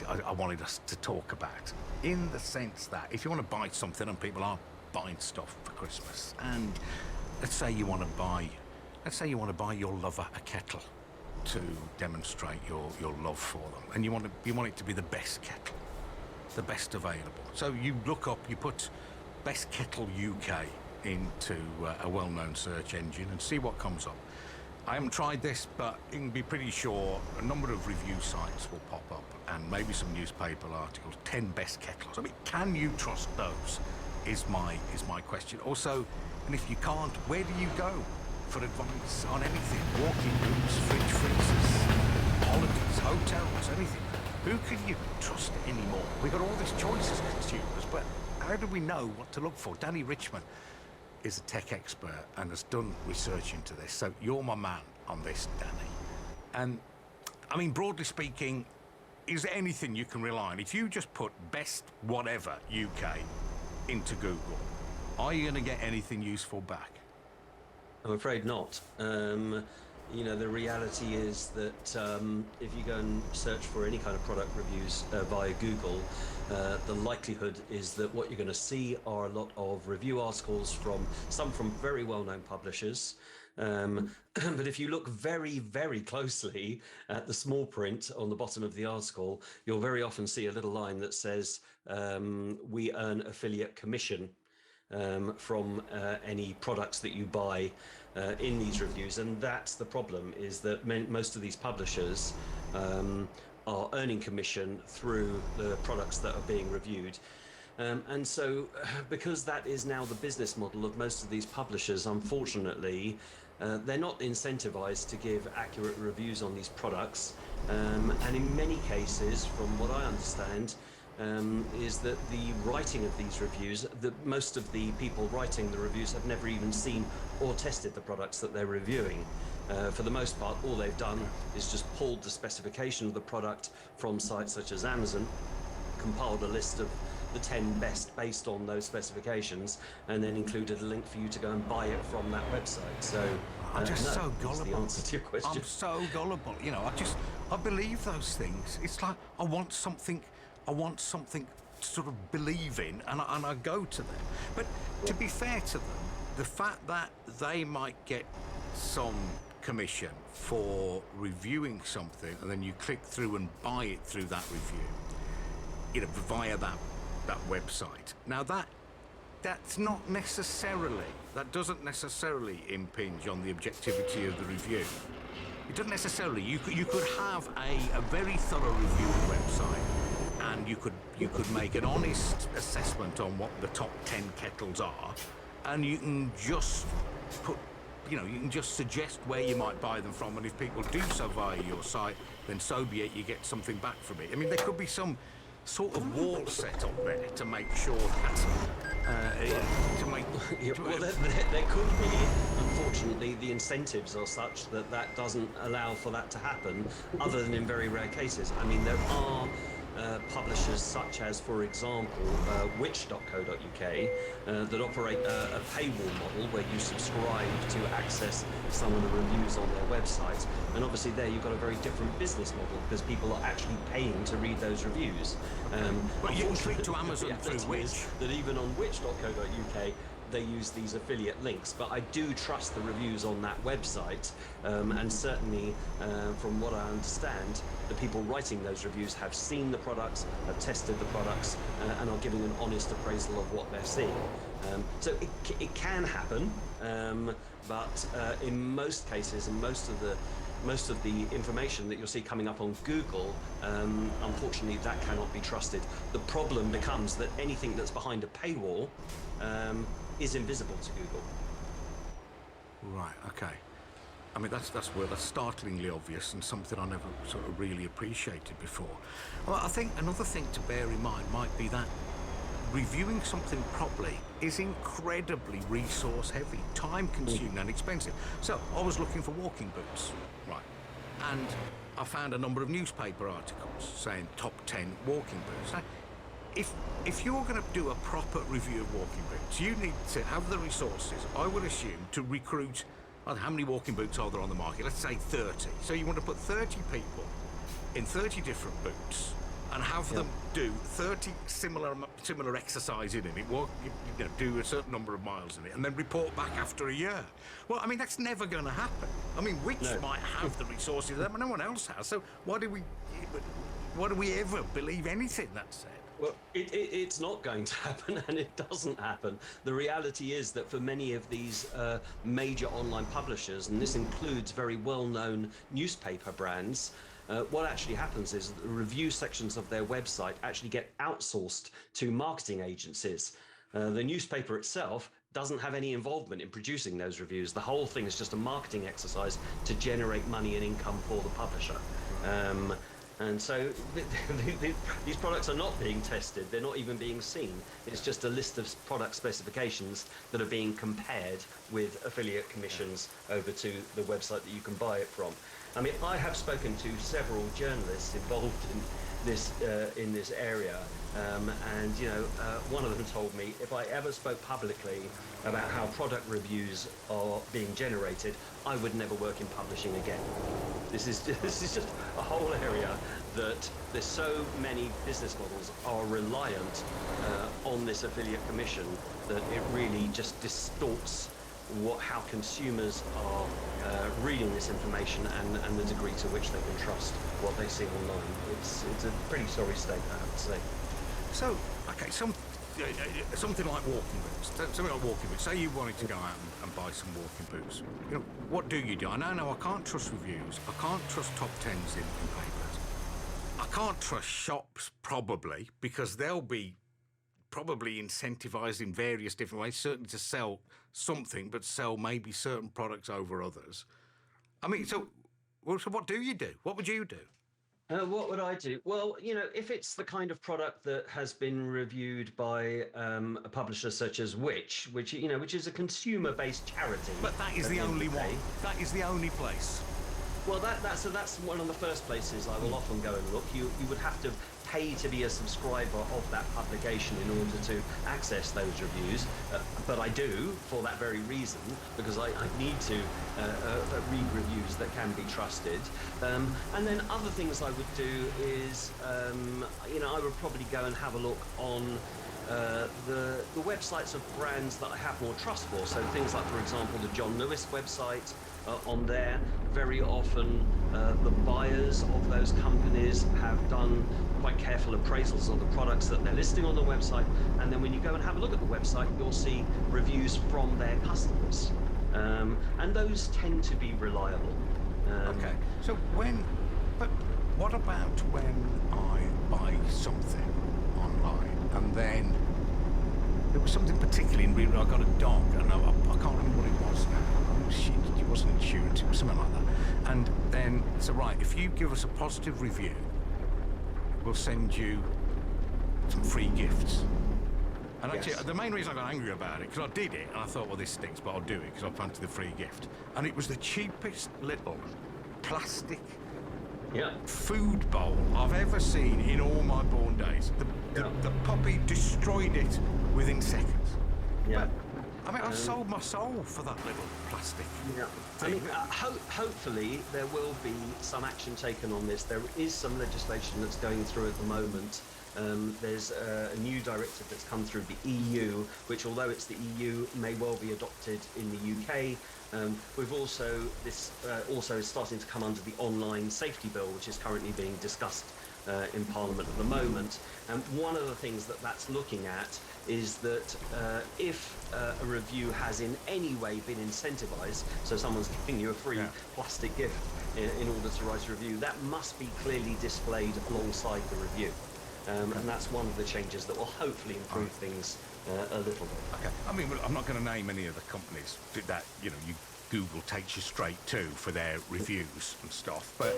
S2: I wanted us to talk about, in the sense that if you want to buy something, and people are buying stuff for Christmas, and let's say you want to buy your lover a kettle to demonstrate your love for them, and you want it to be the best kettle, the best available. So you put best kettle UK into a well-known search engine and see what comes up. I haven't tried this, but you can be pretty sure a number of review sites will pop up, and maybe some newspaper articles. 10 best kettles. I mean, can you trust those? Is my question. Also, and if you can't, where do you go for advice on anything? Walking rooms, fridge freezers, holidays, hotels, anything. Who can you trust anymore? We've got all these choices as consumers, but how do we know what to look for? Danny Richmond is a tech expert and has done research into this, so you're my man on this, Danny. And I mean, broadly speaking, is there anything you can rely on? If you just put best whatever UK into Google, are you going to get anything useful back?
S23: I'm afraid not. You know, the reality is that if you go and search for any kind of product reviews via Google, the likelihood is that what you're going to see are a lot of review articles from very well-known publishers. But if you look very, very closely at the small print on the bottom of the article, you'll very often see a little line that says, we earn affiliate commission from any products that you buy in these reviews, and that's the problem, is that most of these publishers are earning commission through the products that are being reviewed. And so, because that is now the business model of most of these publishers, unfortunately, they're not incentivized to give accurate reviews on these products. And in many cases, from what I understand, is that the writing of these reviews, that most of the people writing the reviews have never even seen or tested the products that they're reviewing. For the most part, all they've done is just pulled the specification of the product from sites such as Amazon, compiled a list of the 10 best based on those specifications, and then included a link for you to go and buy it from that website. So
S2: I'm just
S23: no,
S2: so
S23: is
S2: gullible.
S23: the answer to your question.
S2: I'm so gullible. You know, I believe those things. It's like I want something to sort of believe in, and I go to them. But to be fair to them, the fact that they might get some commission for reviewing something, and then you click through and buy it through that review, you know, via that website. Now that doesn't necessarily impinge on the objectivity of the review. It doesn't necessarily. You could have a very thorough review website, and you could make an honest assessment on what the top 10 kettles are, and you can just you can just suggest where you might buy them from, and if people do so via your site, then so be it, you get something back from it. I mean, there could be some sort of wall set up there to make sure that
S23: well, there could be. Unfortunately, the incentives are such that that doesn't allow for that to happen, other than in very rare cases. I mean, there are publishers such as, for example, which.co.uk that operate a paywall model where you subscribe to access some of the reviews on their website. And obviously there you've got a very different business model, because people are actually paying to read those reviews.
S2: But you can click to Amazon through Which.
S23: That even on which.co.uk they use these affiliate links, but I do trust the reviews on that website, and certainly from what I understand, the people writing those reviews have seen the products, have tested the products, and are giving an honest appraisal of what they're seeing. So it can happen, but in most cases, and most of the information that you'll see coming up on Google, unfortunately, that cannot be trusted. The problem becomes that anything that's behind a paywall is invisible to Google.
S2: Right, okay. I mean, that's startlingly obvious, and something I never sort of really appreciated before. Well, I think another thing to bear in mind might be that reviewing something properly is incredibly resource heavy, time consuming and expensive. So I was looking for walking boots, right, and I found a number of newspaper articles saying top 10 walking boots. Now, if you're going to do a proper review of walking boots, you need to have the resources, I would assume, to recruit, I don't know, how many walking boots are there on the market? Let's say 30. So you want to put 30 people in 30 different boots and have them do 30 similar exercise in it, do a certain number of miles in it, and then report back after a year. Well, I mean, that's never going to happen. I mean, Which might have the resources, but no one else has. So why do we ever believe anything that's said?
S23: Well, it's not going to happen, and it doesn't happen. The reality is that for many of these major online publishers, and this includes very well-known newspaper brands, what actually happens is that the review sections of their website actually get outsourced to marketing agencies. The newspaper itself doesn't have any involvement in producing those reviews. The whole thing is just a marketing exercise to generate money and income for the publisher. And so these products are not being tested. They're not even being seen. It's just a list of product specifications that are being compared with affiliate commissions over to the website that you can buy it from. I mean, I have spoken to several journalists involved in this area, and one of them told me if I ever spoke publicly about how product reviews are being generated, I would never work in publishing again. This is just a whole area that there's so many business models are reliant on this affiliate commission that it really just distorts how consumers are reading this information and the degree to which they can trust what they see online. It's a pretty sorry state, I have to say.
S2: So, okay, something like walking boots. Something like walking boots. Say you wanted to go out and buy some walking boots. You know, what do you do? I know I can't trust reviews. I can't trust top tens in papers. I can't trust shops, probably, because they'll be probably incentivised in various different ways, certainly to sell something, but sell maybe certain products over others. I mean, so what do you do? What would you do?
S23: What would I do? Well, you know, if it's the kind of product that has been reviewed by a publisher such as which is a consumer-based charity.
S2: But that is the only one. That is the only place.
S23: Well, that's one of the first places I will often go and look. You would have to pay to be a subscriber of that publication in order to access those reviews. But I do for that very reason, because I need to read reviews that can be trusted. And then other things I would do is, I would probably go and have a look on the websites of brands that I have more trust for. So things like, for example, the John Lewis website. On there, very often the buyers of those companies have done quite careful appraisals of the products that they're listing on the website, and then when you go and have a look at the website, you'll see reviews from their customers, and those tend to be reliable.
S2: Okay, so but what about when I buy something online and then there was something particularly in real, I got a dog, and I can't remember what it was now. It wasn't insurance, it was something like that. And then, so right, if you give us a positive review, we'll send you some free gifts. And actually, the main reason I got angry about it, because I did it, and I thought, well, this stinks, but I'll do it, because I fancied the free gift. And it was the cheapest little plastic food bowl I've ever seen in all my born days. The puppy destroyed it within seconds.
S23: Yeah.
S2: I mean, I sold my soul for that little plastic thing.
S23: I mean, hopefully there will be some action taken on this. There is some legislation that's going through at the moment. There's a new directive that's come through the EU, which, although it's the EU, may well be adopted in the UK. We've also is starting to come under the online safety bill, which is currently being discussed in Parliament at the moment. And one of the things that's looking at is that if a review has in any way been incentivised, so someone's giving you a free plastic gift in order to write a review, that must be clearly displayed alongside the review. And that's one of the changes that will hopefully improve things a little bit.
S2: Okay. I mean, I'm not going to name any of the companies that, Google takes you straight to for their reviews and stuff. But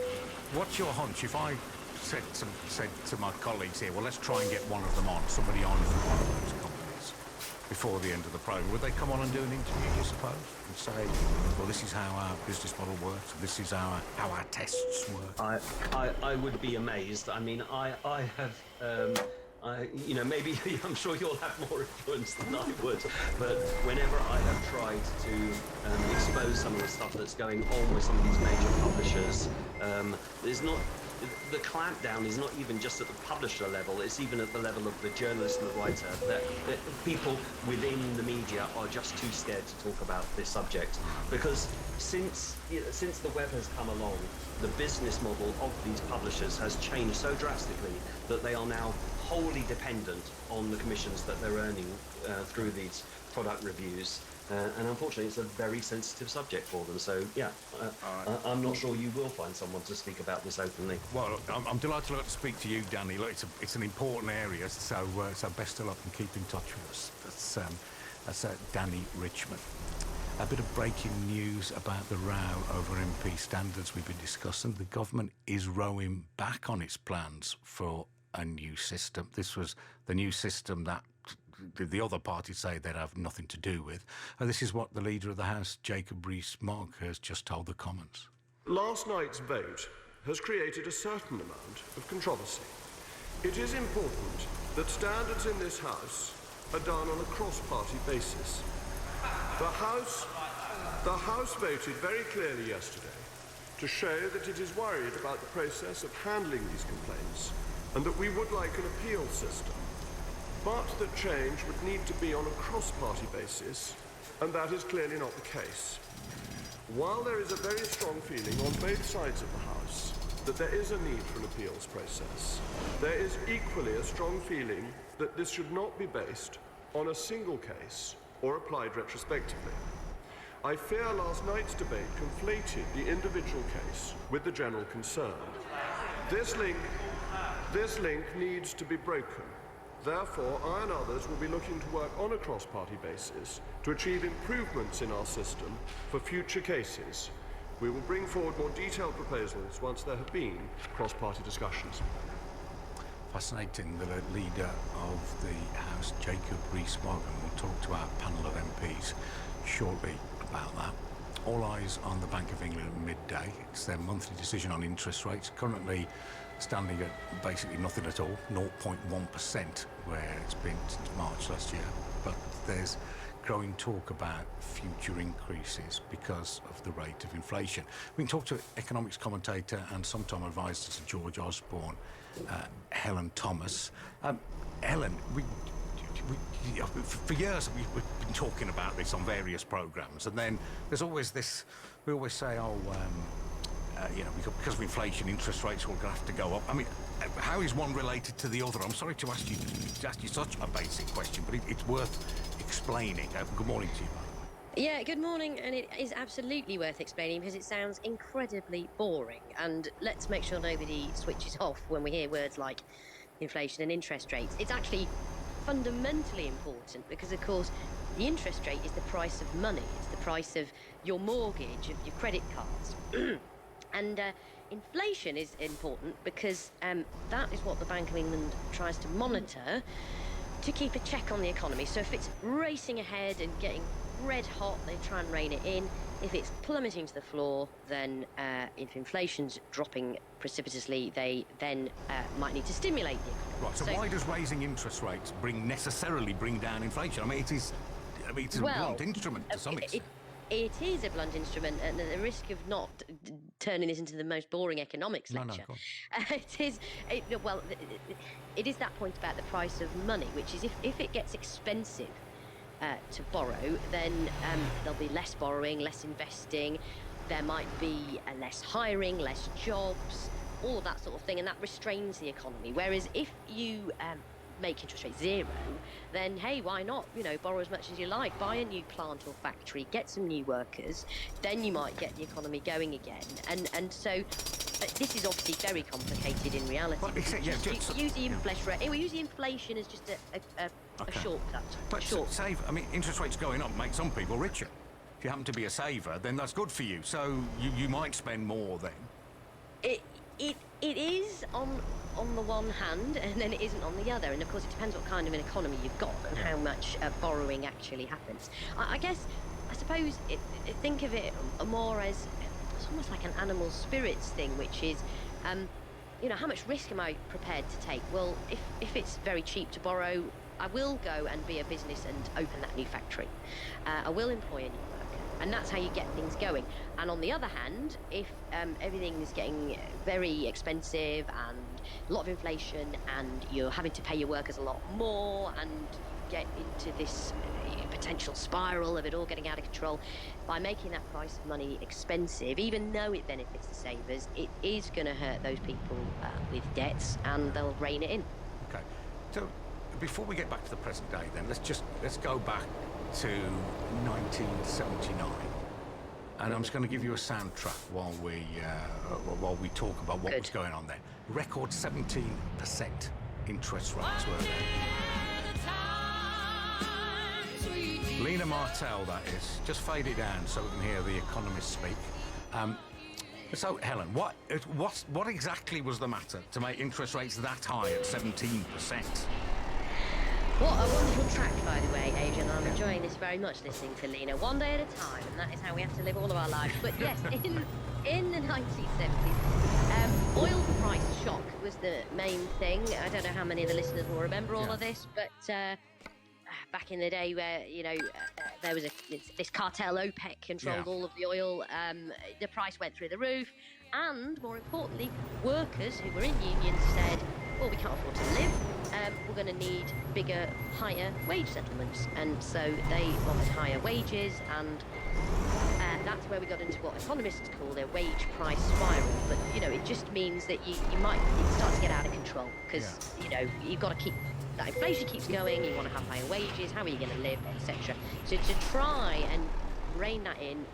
S2: what's your hunch? If I said to my colleagues here, well, let's try and get one of them on, somebody on from one of those companies before the end of the programme, would they come on and do an interview, you suppose, and say, well, this is how our business model works, this is how our tests work?
S23: I would be amazed. I mean, I have... maybe I'm sure you'll have more influence than I would, but whenever I have tried to expose some of the stuff that's going on with some of these major publishers, the clampdown is not even just at the publisher level, it's even at the level of the journalist and the writer. That people within the media are just too scared to talk about this subject, because since the web has come along, the business model of these publishers has changed so drastically that they are now wholly dependent on the commissions that they're earning through these product reviews. And unfortunately, it's a very sensitive subject for them. So, I'm not sure you will find someone to speak about this openly.
S2: Well, I'm delighted to speak to you, Danny. Look, it's an important area, so best of luck and keep in touch with us. That's Danny Richmond. A bit of breaking news about the row over MP standards we've been discussing. The government is rowing back on its plans for a new system. This was the new system that the other parties say they'd have nothing to do with. This is what the Leader of the House, Jacob Rees-Mogg, has just told the Commons.
S1: Last night's vote has created a certain amount of controversy. It is important that standards in this House are done on a cross-party basis. The House voted very clearly yesterday to show that it is worried about the process of handling these complaints and that we would like an appeal system, but that change would need to be on a cross-party basis, and that is clearly not the case. While there is a very strong feeling on both sides of the House that there is a need for an appeals process, there is equally a strong feeling that this should not be based on a single case or applied retrospectively. I fear last night's debate conflated the individual case with the general concern. This link needs to be broken. Therefore, I and others will be looking to work on a cross-party basis to achieve improvements in our system for future cases. We will bring forward more detailed proposals once there have been cross-party discussions.
S2: Fascinating that a leader of the House, Jacob Rees-Mogg, will talk to our panel of MPs shortly about that. All eyes on the Bank of England at midday. It's their monthly decision on interest rates, currently standing at basically nothing at all, 0.1%, where it's been since March last year. But there's growing talk about future increases because of the rate of inflation. We can talk to economics commentator and sometime advisor to George Osborne, Helen Thomas. Helen, for years we've been talking about this on various programmes, and then there's always this, we always say, because of inflation, interest rates will have to go up. I mean, how is one related to the other? I'm sorry to ask you such a basic question, but it's worth explaining. Good morning to you, by the way.
S3: Yeah, good morning, and it is absolutely worth explaining because it sounds incredibly boring, and let's make sure nobody switches off when we hear words like inflation and interest rates. It's actually fundamentally important because, of course, the interest rate is the price of money. It's the price of your mortgage, of your credit cards. And inflation is important because that is what the Bank of England tries to monitor to keep a check on the economy. So if it's racing ahead and getting red hot, they try and rein it in. If it's plummeting to the floor, then if inflation's dropping precipitously, they then might need to stimulate the economy.
S2: Right, so why does raising interest rates necessarily bring down inflation? I mean, it's a blunt instrument to some extent.
S3: It is a blunt instrument, and at the risk of not turning this into the most boring economics lecture, it is that point about the price of money, which is if it gets expensive to borrow, then there'll be less borrowing, less investing, there might be less hiring, less jobs, all of that sort of thing, and that restrains the economy. Whereas if you make interest rates zero, then hey, why not? Borrow as much as you like, buy a new plant or factory, get some new workers, then you might get the economy going again. And so this is obviously very complicated in reality.
S2: Well,
S3: We use the inflation as just a shortcut.
S2: But interest rates going up make some people richer. If you happen to be a saver, then that's good for you. So you might spend more then.
S3: It is on the one hand, and then it isn't on the other. And of course, it depends what kind of an economy you've got and how much borrowing actually happens. I suppose, think of it more as it's almost like an animal spirits thing, which is, how much risk am I prepared to take? Well, if it's very cheap to borrow, I will go and be a business and open that new factory. I will employ a new worker. And that's how you get things going. And on the other hand, if everything is getting very expensive and a lot of inflation and you're having to pay your workers a lot more and get into this potential spiral of it all getting out of control, by making that price of money expensive, even though it benefits the savers, it is going to hurt those people with debts, and they'll rein it in.
S2: Okay. So before we get back to the present day then, let's go back to 1979, and I'm just going to give you a soundtrack while we talk about what was going on there. Record 17% interest rates were there. Lena Martell, that is. Just fade it down so we can hear the economists speak. So, Helen, what exactly was the matter to make interest rates that high at 17%?
S3: What a wonderful track, by the way, Adrian. I'm enjoying this very much, listening to Lena. One day at a time, and that is how we have to live all of our lives. But yes, in the 1970s, oil price shock was the main thing. I don't know how many of the listeners will remember all of this, but back in the day where, there was this cartel, OPEC, controlled all of the oil, the price went through the roof, and more importantly, workers who were in unions said, well, we can't afford to live, we're going to need bigger, higher wage settlements. And so they wanted higher wages, and that's where we got into what economists call their wage price spiral. But, you know, it just means that you might start to get out of control because, you know, you've got to keep, that inflation keeps going, you want to have higher wages, how are you going to live, etc. So to try and rein that in,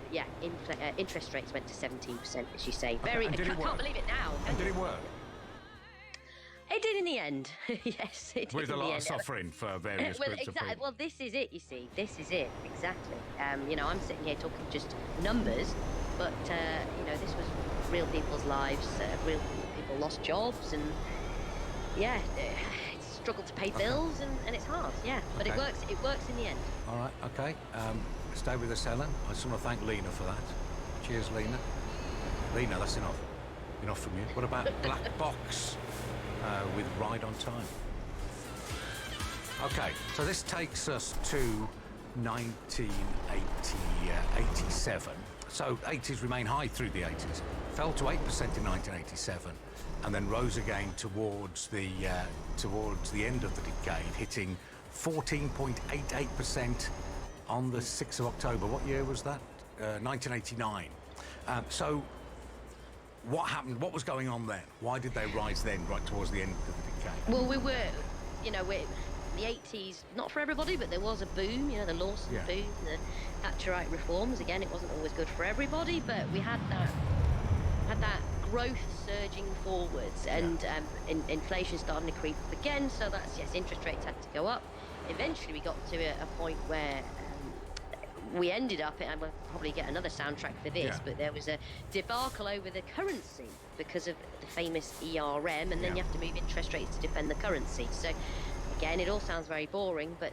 S3: interest rates went to 17%, as you say. Very, I can't believe it now.
S2: And did it work?
S3: It did in the end. Yes, it did.
S2: With
S3: in
S2: a lot
S3: the
S2: of
S3: end.
S2: suffering for various
S3: well,
S2: groups of
S3: exactly.
S2: people.
S3: Well, this is it, you see. This is it, exactly. You know, I'm sitting here talking just numbers, but, you know, this was real people's lives. Real people lost jobs and, struggled to pay bills and it's hard, But
S2: Okay.
S3: it works in the end.
S2: All right, okay. Stay with us, Helen. I just want to thank Lena for that. Cheers, Lena. Lena, that's enough. Enough from you. What about Black Box with Ride on Time? Okay, so this takes us to 1987. So 80s remain high through the 80s. Fell to 8% in 1987, and then rose again towards the end of the decade, hitting 14.88% on the 6th of October. What year was that? 1989. So what happened? What was going on then? Why did they rise then, right towards the end of the decade?
S3: Well, we were, you know, the 80s, not for everybody, but there was a boom, you know, the Lawson boom, the Thatcherite reforms. Again, it wasn't always good for everybody, but we had that growth surging forwards, and inflation starting to creep up again. So that's, interest rates had to go up. Eventually, we got to a point where we ended up, and we'll probably get another soundtrack for this, but there was a debacle over the currency because of the famous ERM, and then you have to move interest rates to defend the currency. So again, it all sounds very boring, but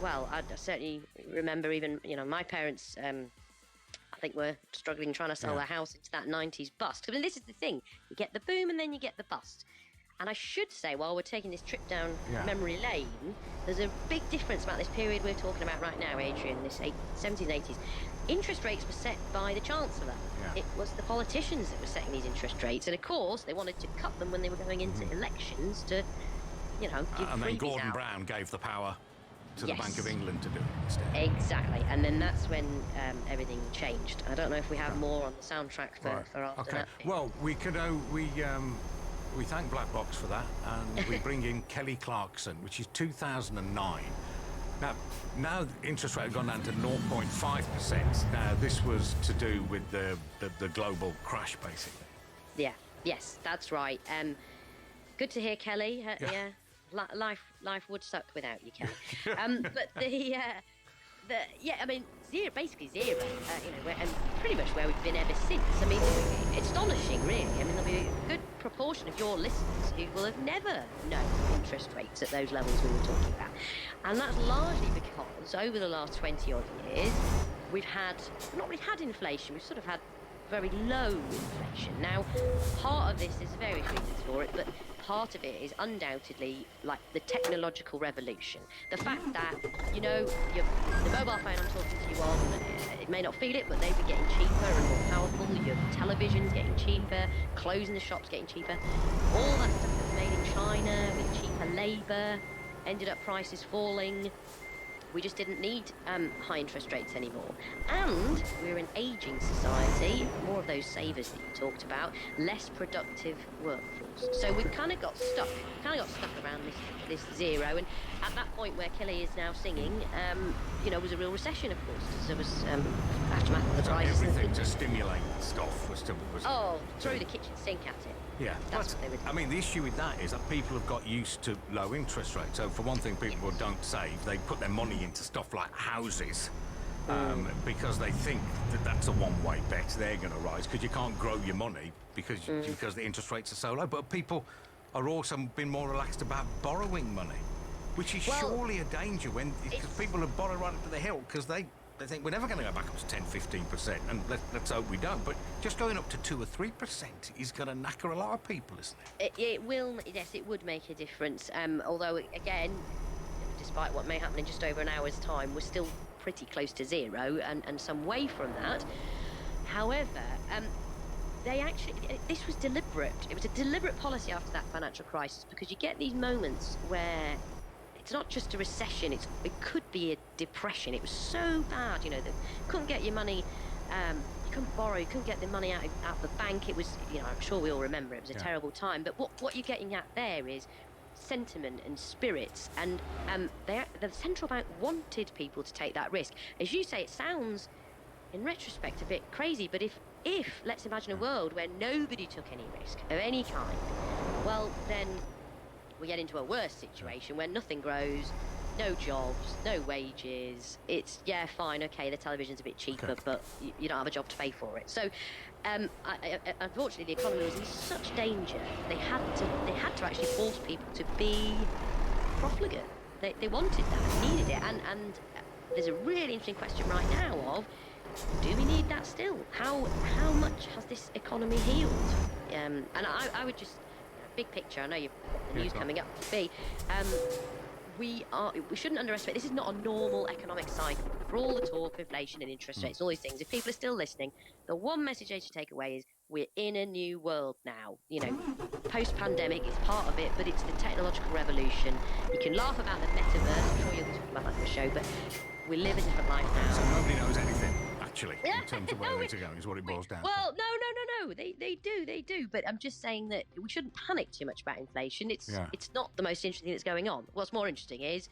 S3: well, I certainly remember even, you know, my parents I think were struggling trying to sell their house into that 90s bust. I mean, this is the thing, you get the boom and then you get the bust. And I should say, while we're taking this trip down memory lane, there's a big difference about this period we're talking about right now, Adrian, this 70s and 80s. Interest rates were set by the Chancellor. It was the politicians that were setting these interest rates. And of course, they wanted to cut them when they were going into elections to, you know, give
S2: and then
S3: freebies
S2: Gordon
S3: out.
S2: Brown gave the power to the Bank of England to do it instead.
S3: Exactly. And then that's when everything changed. I don't know if we have more on the soundtrack for after that.
S2: Well, we could we thank Black Box for that, and we bring in Kelly Clarkson, which is 2009. Now interest rate had gone down to 0.5%. Now this was to do with the global crash, basically.
S3: Yeah. Yes, that's right. Good to hear, Kelly. Life would suck without you, Kelly. But I mean, basically zero. You know, and pretty much where we've been ever since. I mean, it's astonishing, really. I mean, there'll be a good proportion of your listeners who will have never known interest rates at those levels we were talking about, and that's largely because over the last 20 odd years, we've not really had inflation. We've sort of had very low inflation. Now, part of this is various reasons for it, but part of it is undoubtedly like the technological revolution. The fact that, you know, the mobile phone I'm talking to you on, it may not feel it, but they've been getting cheaper and more powerful. Your television's getting cheaper, clothes in the shop's getting cheaper. All that stuff that's made in China with cheaper labour, ended up prices falling. We just didn't need high interest rates anymore. And we're an ageing society, more of those savers that you talked about, less productive workforce. So we've kind of got stuck around this zero. And at that point where Kelly is now singing, you know, was a real recession, of course. There was aftermath of the crisis.
S2: Everything to stimulate stuff was
S3: throw the kitchen sink at it.
S2: Yeah,
S3: that's what they would do.
S2: I mean, the issue with that is that people have got used to low interest rates. So for one thing, people don't save. They put their money into stuff like houses because they think that that's a one-way bet. They're going to rise because you can't grow your money because the interest rates are so low. But people are also been more relaxed about borrowing money, which is surely a danger because people have borrowed right up to the hill because they think we're never going to go back up to 10-15%, and let's hope we don't. But just going up to 2 or 3% is going to knacker a lot of people, isn't it?
S3: It will, yes, it would make a difference. Although, again, despite what may happen in just over an hour's time, we're still pretty close to zero and some way from that. However, this was deliberate. It was a deliberate policy after that financial crisis, because you get these moments where it's not just a recession, it could be a depression. It was so bad, you know, that couldn't get your money You couldn't borrow, you couldn't get the money out of the bank. It was, I'm sure we all remember, it was a terrible time. But what you're getting at there is sentiment and spirits, and the central bank wanted people to take that risk. As you say, it sounds, in retrospect, a bit crazy, but if let's imagine a world where nobody took any risk of any kind, well, then we get into a worse situation where nothing grows, no jobs, no wages. It's, fine, okay, the television's a bit cheaper, but you don't have a job to pay for it. So, unfortunately, the economy was in such danger. They had to actually force people to be profligate. They wanted that, needed it, and there's a really interesting question right now of, do we need that still? How much has this economy healed? And I would just, big picture, I know you've got the news coming up, we shouldn't underestimate, this is not a normal economic cycle. For all the talk of inflation and interest rates and all these things, if people are still listening, the one message they should take away is we're in a new world now. Post-pandemic is part of it, but it's the technological revolution. You can laugh about the metaverse, I'm sure you'll be talking about that in the show, but we live a different life now.
S2: So nobody knows anything, actually, in terms of where things are going, is what it boils down to.
S3: Well, no. They do. But I'm just saying that we shouldn't panic too much about inflation. It's not the most interesting thing that's going on. What's more interesting is,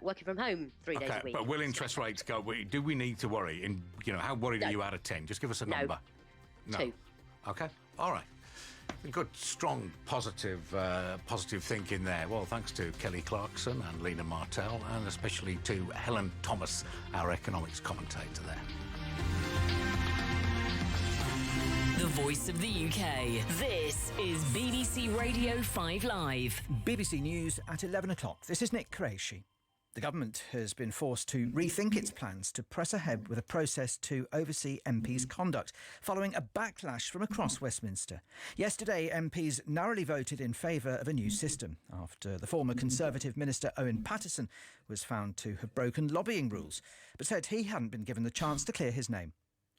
S3: working from home 3 days a week.
S2: But will interest rates go? Do we need to worry? And how worried are you out of 10? Just give us a number. No. 2. Okay. All right. Good, strong, positive thinking there. Well, thanks to Kelly Clarkson and Lena Martell, and especially to Helen Thomas, our economics commentator there.
S4: The voice of the UK. This is BBC Radio 5 Live.
S5: BBC News at 11 o'clock. This is Nick Qureshi. The government has been forced to rethink its plans to press ahead with a process to oversee MPs' conduct, following a backlash from across Westminster. Yesterday, MPs narrowly voted in favour of a new system after the former Conservative Minister Owen Paterson was found to have broken lobbying rules, but said he hadn't been given the chance to clear his name.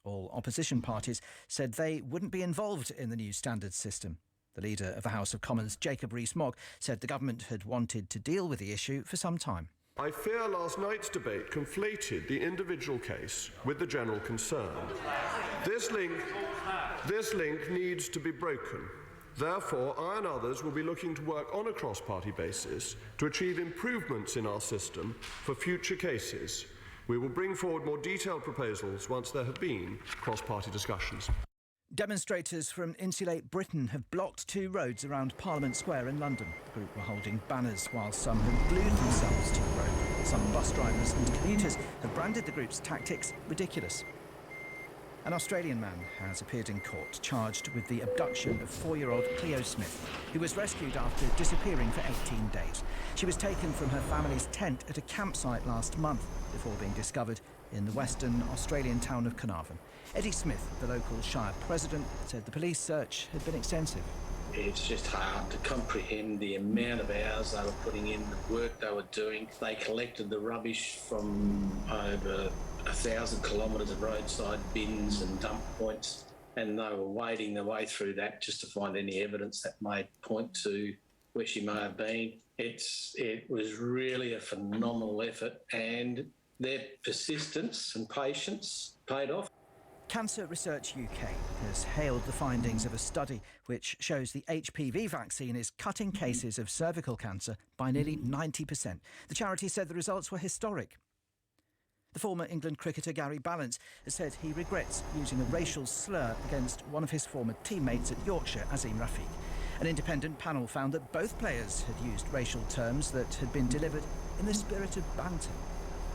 S5: All opposition parties said they wouldn't be involved in the new standards system. The leader of the House of Commons, Jacob Rees-Mogg, said the government had wanted to deal with the issue for some time.
S1: I fear last night's debate conflated the individual case with the general concern. This link needs to be broken. Therefore, I and others will be looking to work on a cross-party basis to achieve improvements in our system for future cases. We will bring forward more detailed proposals once there have been cross-party discussions.
S5: Demonstrators from Insulate Britain have blocked 2 roads around Parliament Square in London. The group were holding banners while some have glued themselves to the road. Some bus drivers and commuters have branded the group's tactics ridiculous. An Australian man has appeared in court charged with the abduction of 4-year-old Cleo Smith, who was rescued after disappearing for 18 days. She was taken from her family's tent at a campsite last month before being discovered in the western Australian town of Carnarvon. Eddie Smith, the local Shire president, said the police search had been extensive.
S6: It's just hard to comprehend the amount of hours they were putting in, the work they were doing. They collected the rubbish from over 1,000 kilometres of roadside bins and dump points, and they were wading their way through that just to find any evidence that may point to where she may have been. It was really a phenomenal effort, and their persistence and patience paid off.
S5: Cancer Research UK has hailed the findings of a study which shows the Hpv vaccine is cutting cases of cervical cancer by nearly 90%. The charity said the results were historic. The former England cricketer Gary Ballance has said he regrets using a racial slur against one of his former teammates at Yorkshire, Azim Rafiq. An independent panel found that both players had used racial terms that had been delivered in the spirit of banter.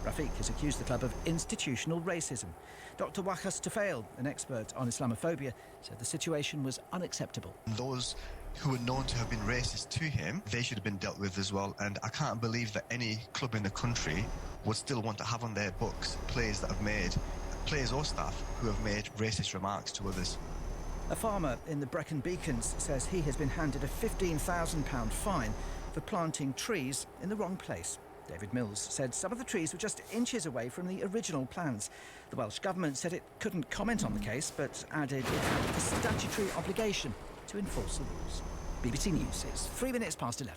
S5: Rafiq has accused the club of institutional racism. Dr. Wakas Tufail, an expert on Islamophobia, said the situation was unacceptable.
S8: Those who were known to have been racist to him, they should have been dealt with as well. And I can't believe that any club in the country would still want to have on their books players or staff who have made racist remarks to others.
S5: A farmer in the Brecon Beacons says he has been handed a £15,000 fine for planting trees in the wrong place. David Mills said some of the trees were just inches away from the original plans. The Welsh Government said it couldn't comment on the case, but added it had a statutory obligation to enforce the rules. BBC News is 3 minutes past 11.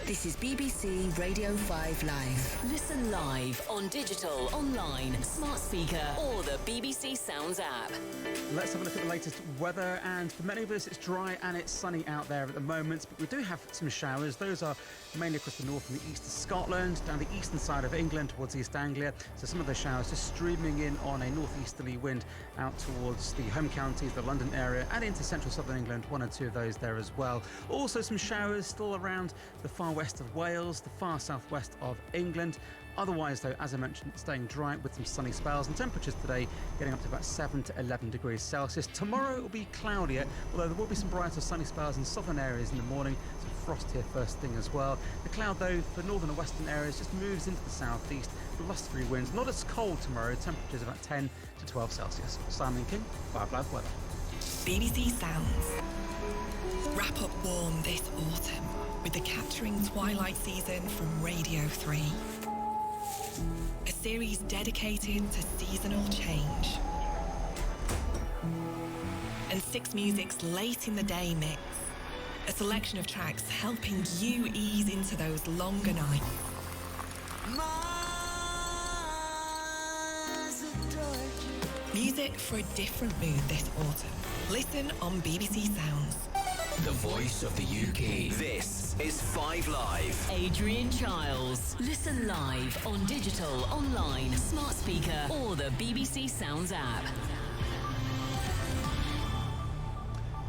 S4: This is BBC Radio 5 Live.
S9: Listen live on digital, online, smart speaker, or the BBC Sounds app.
S10: Let's have a look at the latest weather, and for many of us it's dry and it's sunny out there at the moment, but we do have some showers. Those are mainly across the north and the east of Scotland, down the eastern side of England towards East Anglia, so some of those showers just streaming in on a northeasterly wind out towards the home counties, the London area, and into central southern England, one or two of those there as well. Also some showers still around the far west of Wales, the far southwest of England. Otherwise, though, as I mentioned, staying dry with some sunny spells, and temperatures today getting up to about 7 to 11 degrees Celsius. Tomorrow it will be cloudier, although there will be some brighter sunny spells in southern areas in the morning. Some frost here first thing as well. The cloud, though, for northern and western areas just moves into the southeast. Blustery winds, not as cold tomorrow. Temperatures about 10 to 12 Celsius. Simon King, 5 Live Weather.
S12: BBC Sounds. Wrap up warm this autumn with the capturing twilight season from Radio 3. A series dedicated to seasonal change. And Six Music's Late in the Day mix. A selection of tracks helping you ease into those longer nights. Music for a different mood this autumn. Listen on BBC Sounds.
S22: The voice of the UK. This is 5 Live.
S9: Adrian Chiles. Listen live on digital, online, smart speaker, or the BBC Sounds app.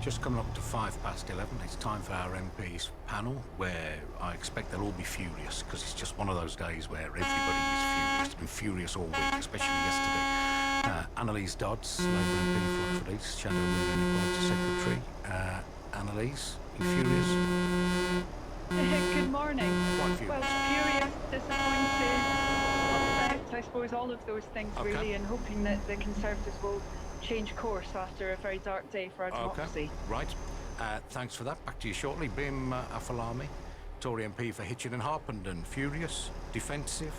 S2: Just coming up to 11:05, it's time for our MPs panel, where I expect they'll all be furious, because it's just one of those days where everybody is furious. It's been furious all week, especially yesterday. Annalise Dodds, Labour MP for Oxford East, Shadow Women Equality Secretary. Annalise, you furious?
S24: Good morning.
S2: Quite furious.
S24: Well, furious, disappointed, upset, I suppose all of those things really, and hoping that the Conservatives will change course after a very dark day for our democracy.
S2: Right. Thanks for that. Back to you shortly. Bim Afalami, Tory MP for Hitchin and Harpenden. Furious, defensive,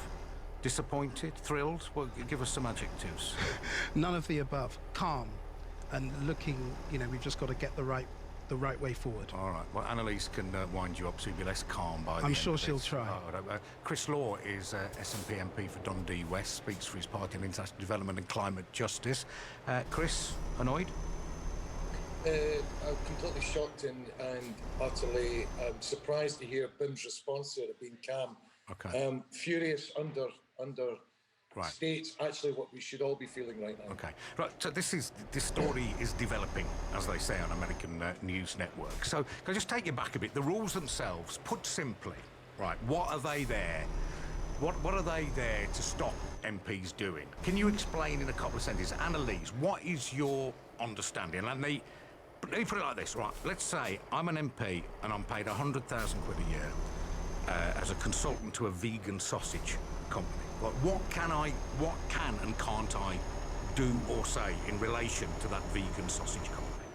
S2: disappointed, thrilled? Well, give us some adjectives.
S25: None of the above. Calm and looking, we've just got to get the right way forward.
S2: All right. Well, Annalise can wind you up so you'll be less calm by the
S25: I'm
S2: end
S25: sure
S2: of
S25: she'll
S2: this.
S25: try.
S2: Chris Law is SNP MP for Dundee West, speaks for his party on international development and climate justice. Chris, annoyed?
S26: I'm completely shocked and utterly surprised to hear Bim's response to it being calm.
S2: Okay.
S26: Furious under
S2: Right.
S26: states actually what we should all be feeling right now.
S2: Okay. Right, so this story is developing, as they say on American news networks. So can I just take you back a bit? The rules themselves, put simply, right, what are they there? What are they there to stop MPs doing? Can you explain in a couple of sentences? Annalise, what is your understanding? And let me put it like this, right? Let's say I'm an MP and I'm paid 100,000 quid a year as a consultant to a vegan sausage company. Like, what can and can't I do or say in relation to that vegan sausage company?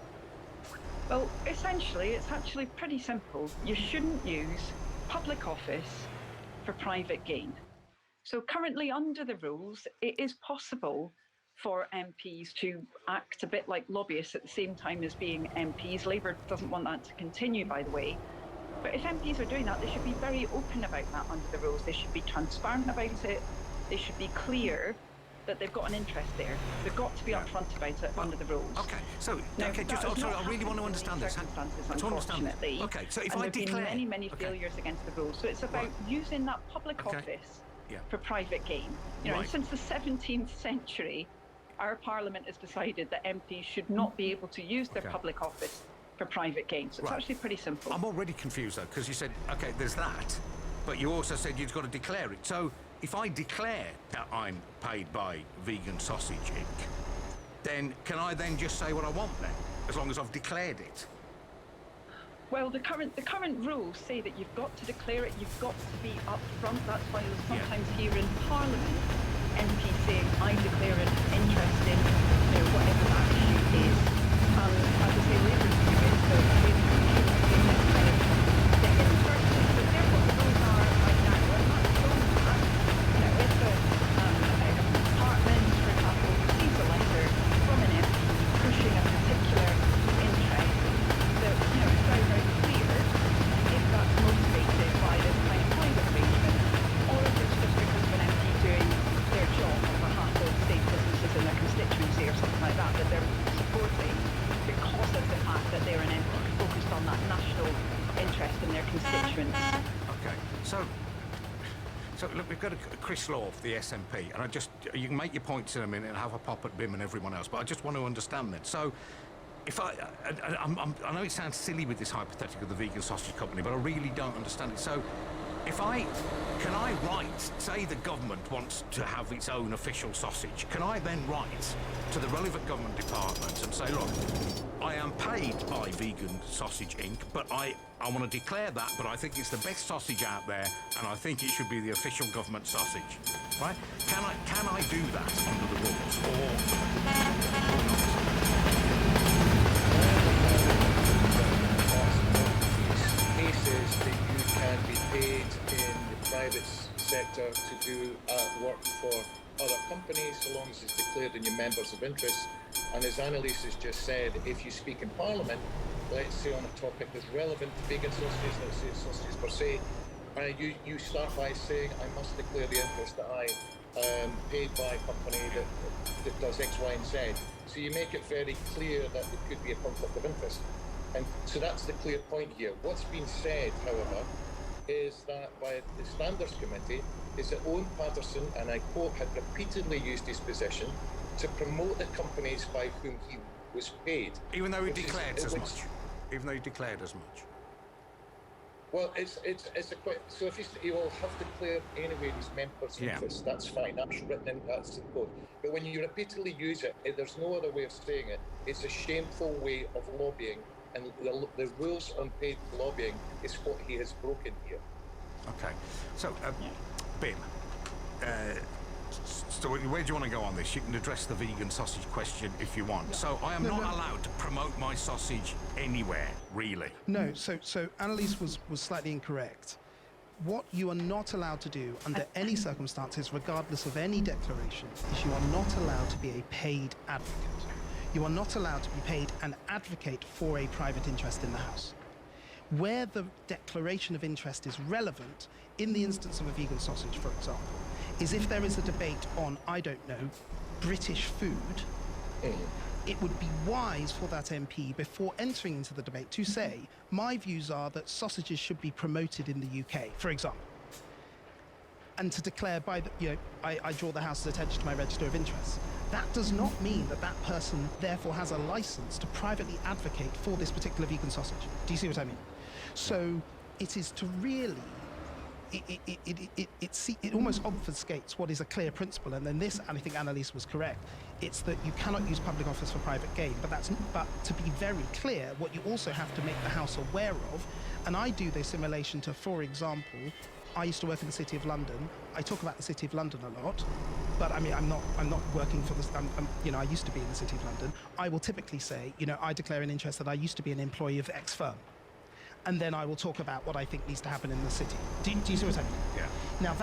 S24: Well, essentially, it's actually pretty simple. You shouldn't use public office for private gain. So currently, under the rules, it is possible for MPs to act a bit like lobbyists at the same time as being MPs. Labour doesn't want that to continue, by the way. But if MPs are doing that, they should be very open about that under the rules. They should be transparent about it. They should be clear that they've got an interest there. They've got to be upfront about it under the rules.
S2: Okay, so
S24: now,
S2: okay, just I really want to understand this.
S24: Unfortunately.
S2: Okay, so if
S24: and
S2: I
S24: there
S2: declare
S24: have been many failures against the rules. So it's about using that public office for private gain. And since the 17th century, our Parliament has decided that MPs should not be able to use their public office for private gain. So it's actually pretty simple.
S2: I'm already confused though, because you said, okay, there's that, but you also said you've got to declare it. So if I declare that I'm paid by Vegan Sausage Inc., then can I then just say what I want then, as long as I've declared it?
S24: Well, the current rules say that you've got to declare it, you've got to be upfront. That's why you'll sometimes hear in Parliament MPs saying, I declare an interest in whatever that issue is. As I say, Labour's view is that Labour shouldn't be this kind of thing in the first place. But therefore, the rules are right now. And that's shown that, if a department, for example, receives a letter from an MP pushing a particular interest, that, it's very, very clear if that's motivated by the
S2: So, look, we've got Chris Law, the SNP, and you can make your points in a minute and have a pop at Bim and everyone else, but I just want to understand that. So, I know it sounds silly with this hypothetical of the vegan sausage company, but I really don't understand it. So, can I write, say the government wants to have its own official sausage, can I then write to the relevant government departments and say, look, I am paid by Vegan Sausage Inc., but I want to declare that, but I think it's the best sausage out there, and I think it should be the official government sausage, right? Can I do that under the rules, or not?
S26: Cases that you can be paid in the private sector to do work for other companies, so long as it's declared in your members of interest. And as Annalise has just said, if you speak in Parliament, let's say on a topic that's relevant to vegan sausages, let's say sausages per se, you start by saying, I must declare the interest that I am paid by a company that does X, Y, and Z. So you make it very clear that it could be a conflict of interest. And so that's the clear point here. What's been said, however, is that by the Standards Committee is that Owen Patterson, and I quote, had repeatedly used his position to promote the companies by whom he was paid.
S2: Even though he declared as much. Even though he declared as much.
S26: Well, it's a quite. So if he will have declared anyway his members' interests, that's fine. That's written in, that's in code. But when you repeatedly use it, there's no other way of saying it. It's a shameful way of lobbying. And the rules on paid lobbying is what he has broken here.
S2: Okay. So, Bim, so where do you want to go on this? You can address the vegan sausage question if you want. So I am not allowed to promote my sausage anywhere, really?
S25: No, so Annalise was slightly incorrect. What you are not allowed to do under any circumstances, regardless of any declaration, is you are not allowed to be a paid advocate. You are not allowed to be paid and advocate for a private interest in the House. Where the declaration of interest is relevant, in the instance of a vegan sausage, for example, is if there is a debate on, I don't know, British food, it would be wise for that MP, before entering into the debate, to say, my views are that sausages should be promoted in the UK, for example. And to declare I draw the House's attention to my register of interests. That does not mean that that person therefore has a license to privately advocate for this particular vegan sausage. Do you see what I mean? So it is to really, it almost obfuscates what is a clear principle. And then this, and I think Annalise was correct, it's that you cannot use public office for private gain. But to be very clear, what you also have to make the House aware of, and I do this in relation to, for example, I used to work in the City of London. I talk about the City of London a lot, but I mean, I'm not working for this. I used to be in the City of London. I will typically say, I declare an interest that I used to be an employee of X firm, and then I will talk about what I think needs to happen in the city. Do you see what I mean?
S2: Yeah.
S25: Now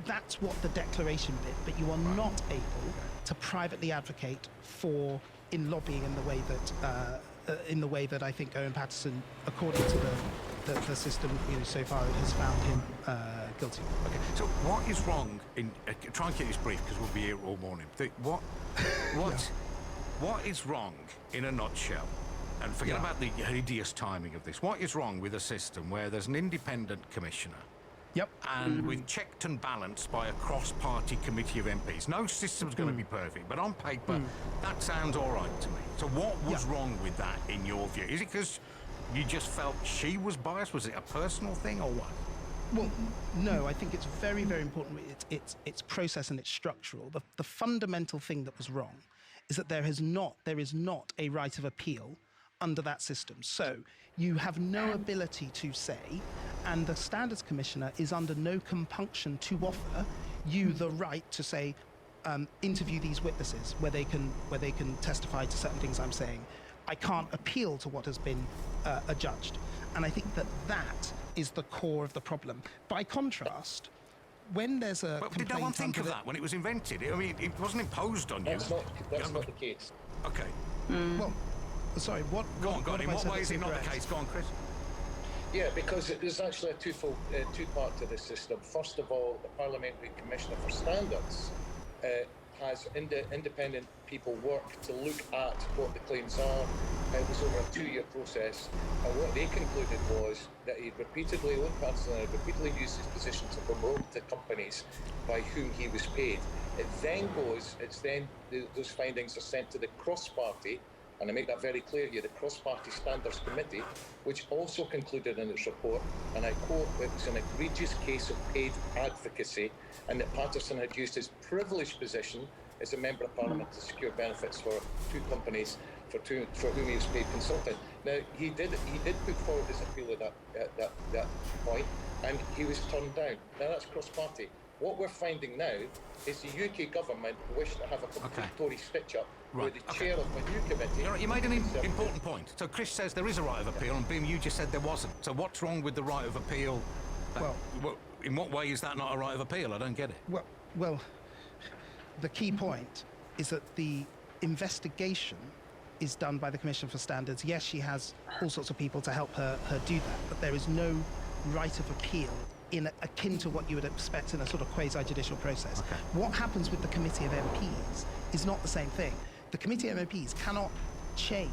S25: that's what the declaration bit, but you are not able to privately advocate for in lobbying in the way that I think Owen Patterson, according to the system, so far it has found him guilty.
S2: Okay. So what is wrong in? Try and keep this brief because we'll be here all morning. What is wrong in a nutshell? And forget about the hideous timing of this. What is wrong with a system where there's an independent commissioner?
S25: Yep.
S2: And with checked and balanced by a cross-party committee of MPs. No system's going to be perfect, but on paper, that sounds all right to me. So what was wrong with that, in your view? Is it because you just felt she was biased? Was it a personal thing, or what?
S25: Well, no, I think it's very, very important. It's process and it's structural. The fundamental thing that was wrong is that there is not a right of appeal under that system. So you have no ability to say, and the Standards Commissioner is under no compunction to offer you the right to say, interview these witnesses where they can testify to certain things I'm saying. I can't appeal to what has been adjudged. And I think that is the core of the problem. By contrast, when there's a
S2: But did no one think of that when it was invented? I mean, it wasn't imposed on you.
S26: That's not the case.
S2: Okay.
S25: Well, sorry, what...
S2: Go on. In what way is it not the case? Go on, Chris.
S26: Yeah, because there's actually a two-part to this system. First of all, the Parliamentary Commissioner for Standards has independent people work to look at what the claims are. It was over a 2-year process, and what they concluded was that Owen Paterson had repeatedly used his position to promote the companies by whom he was paid. Those findings are sent to the cross-party, and I make that very clear here, the cross-party standards committee, which also concluded in its report, and I quote, it was an egregious case of paid advocacy, and that Paterson had used his privileged position as a member of Parliament to secure benefits for 2 companies for whom he was paid consulting. Now, he did put forward his appeal at that point, and he was turned down. Now, that's cross-party. What we're finding now is the UK government wish to have a complete Tory stitch-up where the chair of a new committee...
S2: You made an important point. So Chris says there is a right of appeal, and Bim, you just said there wasn't. So what's wrong with the right of appeal? In what way is that not a right of appeal? I don't get it.
S25: Well, the key point is that the investigation is done by the Commission for Standards. Yes, she has all sorts of people to help her do that, but there is no right of appeal akin to what you would expect in a sort of quasi-judicial process. What happens with the Committee of MPs is not the same thing. The Committee of MPs cannot change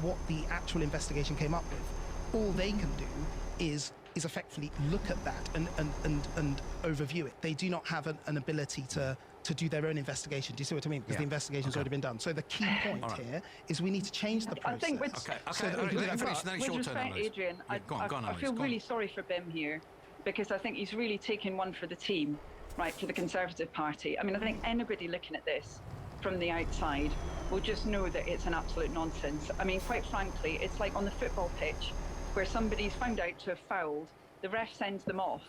S25: what the actual investigation came up with. All they can do is effectively look at that and overview it. They do not have an ability to do their own investigation. Do you see what I mean? Because the investigation's already been done. So the key point here is we need to change the process.
S10: I think with respect, Adrian, I feel really sorry for Bim here, because I think he's really taken one for the team, right, for the Conservative Party. I mean, I think anybody looking at this from the outside will just know that it's an absolute nonsense. I mean, quite frankly, it's like on the football pitch where somebody's found out to have fouled, the ref sends them off,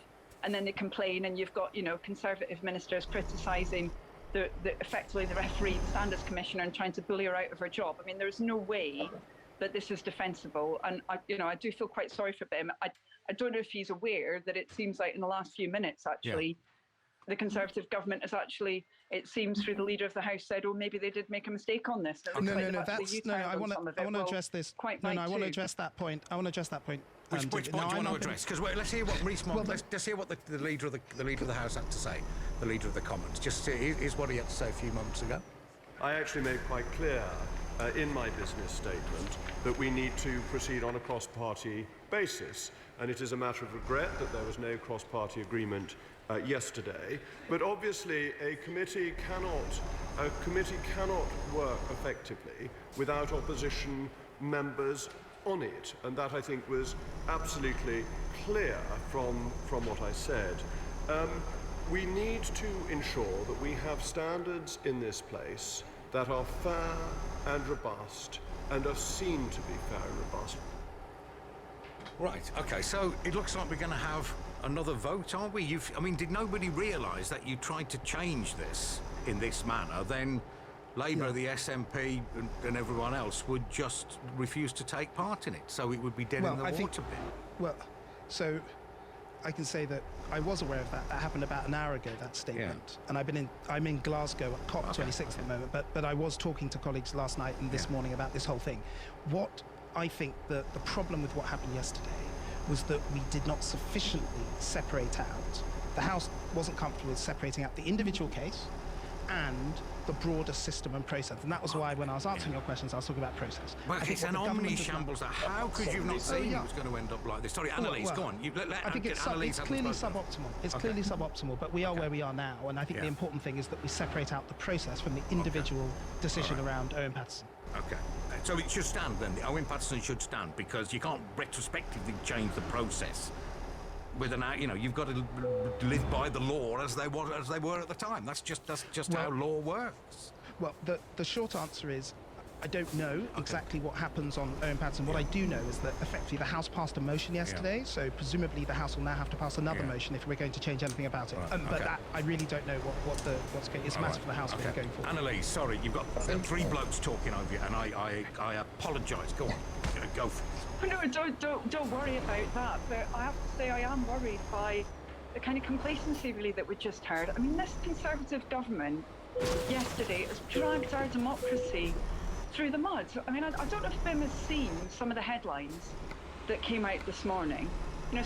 S10: and then they complain, and you've got, Conservative ministers criticising effectively the referee, the Standards Commissioner, and trying to bully her out of her job. I mean, there's no way that this is defensible, and I do feel quite sorry for Bim. I don't know if he's aware that it seems like in the last few minutes, actually, the Conservative government has actually, it seems through the Leader of the House, said, oh, maybe they did make a mistake on this.
S25: I want to address this. I want to address that point.
S2: Which point do you want to address? Because let's hear what let's hear what the leader of the House had to say. The Leader of the Commons. Just here's what he had to say a few months ago.
S1: I actually made quite clear in my business statement that we need to proceed on a cross-party basis, and it is a matter of regret that there was no cross-party agreement yesterday. But obviously, a committee cannot work effectively without opposition members on it, and that I think was absolutely clear from what I said. We need to ensure that we have standards in this place that are fair and robust, and are seen to be fair and robust.
S2: Right, okay, so it looks like we're going to have another vote, aren't we? Did nobody realise that you tried to change this in this manner? Then Labour, the SNP and everyone else would just refuse to take part in it, so it would be dead in the water bin.
S25: So I can say that I was aware of that. That happened about an hour ago, that statement. And I'm in Glasgow at COP26 at the moment, but I was talking to colleagues last night and this morning about this whole thing. What I think the problem with what happened yesterday was that we did not sufficiently separate out. The House wasn't comfortable with separating out the individual case and the broader system and process. And that was why when I was answering your questions, I was talking about process.
S2: But it's an omni-shambles. How could you not see it was going to end up like this? Sorry, Annalise, go on.
S25: I think it's clearly suboptimal. It's clearly suboptimal, but we are where we are now. And I think the important thing is that we separate out the process from the individual decision around Owen Paterson.
S2: Okay. So it should stand then. Owen Paterson should stand, because you can't retrospectively change the process. You've got to live by the law as they were at the time. That's just how law works.
S25: Well, the short answer is, I don't know exactly what happens on Owen Paterson. What I do know is that effectively the House passed a motion yesterday, so presumably the House will now have to pass another motion if we're going to change anything about it. But that, I really don't know what's going. It's a matter for the House going forward.
S2: Annalise, sorry, you've got three blokes talking over you, and I apologise. Go on, go for it.
S10: No, don't worry about that. But I have to say I am worried by the kind of complacency really that we just heard. I mean, this Conservative government yesterday has dragged our democracy through the mud. I mean, I don't know if Bim has seen some of the headlines that came out this morning,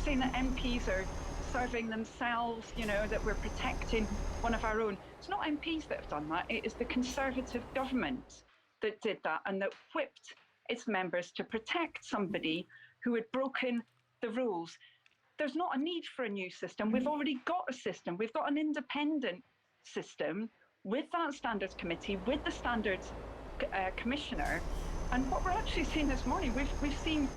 S10: saying that MPs are
S11: serving themselves, you know, that we're protecting one of our own. It's not MPs that have done that. It is the Conservative government that did that and that whipped its members to protect somebody who had broken the rules. There's not a need for a new system. We've already got a system. We've got an independent system with that standards committee, with the standards commissioner. And what we're actually seeing this morning, we've seen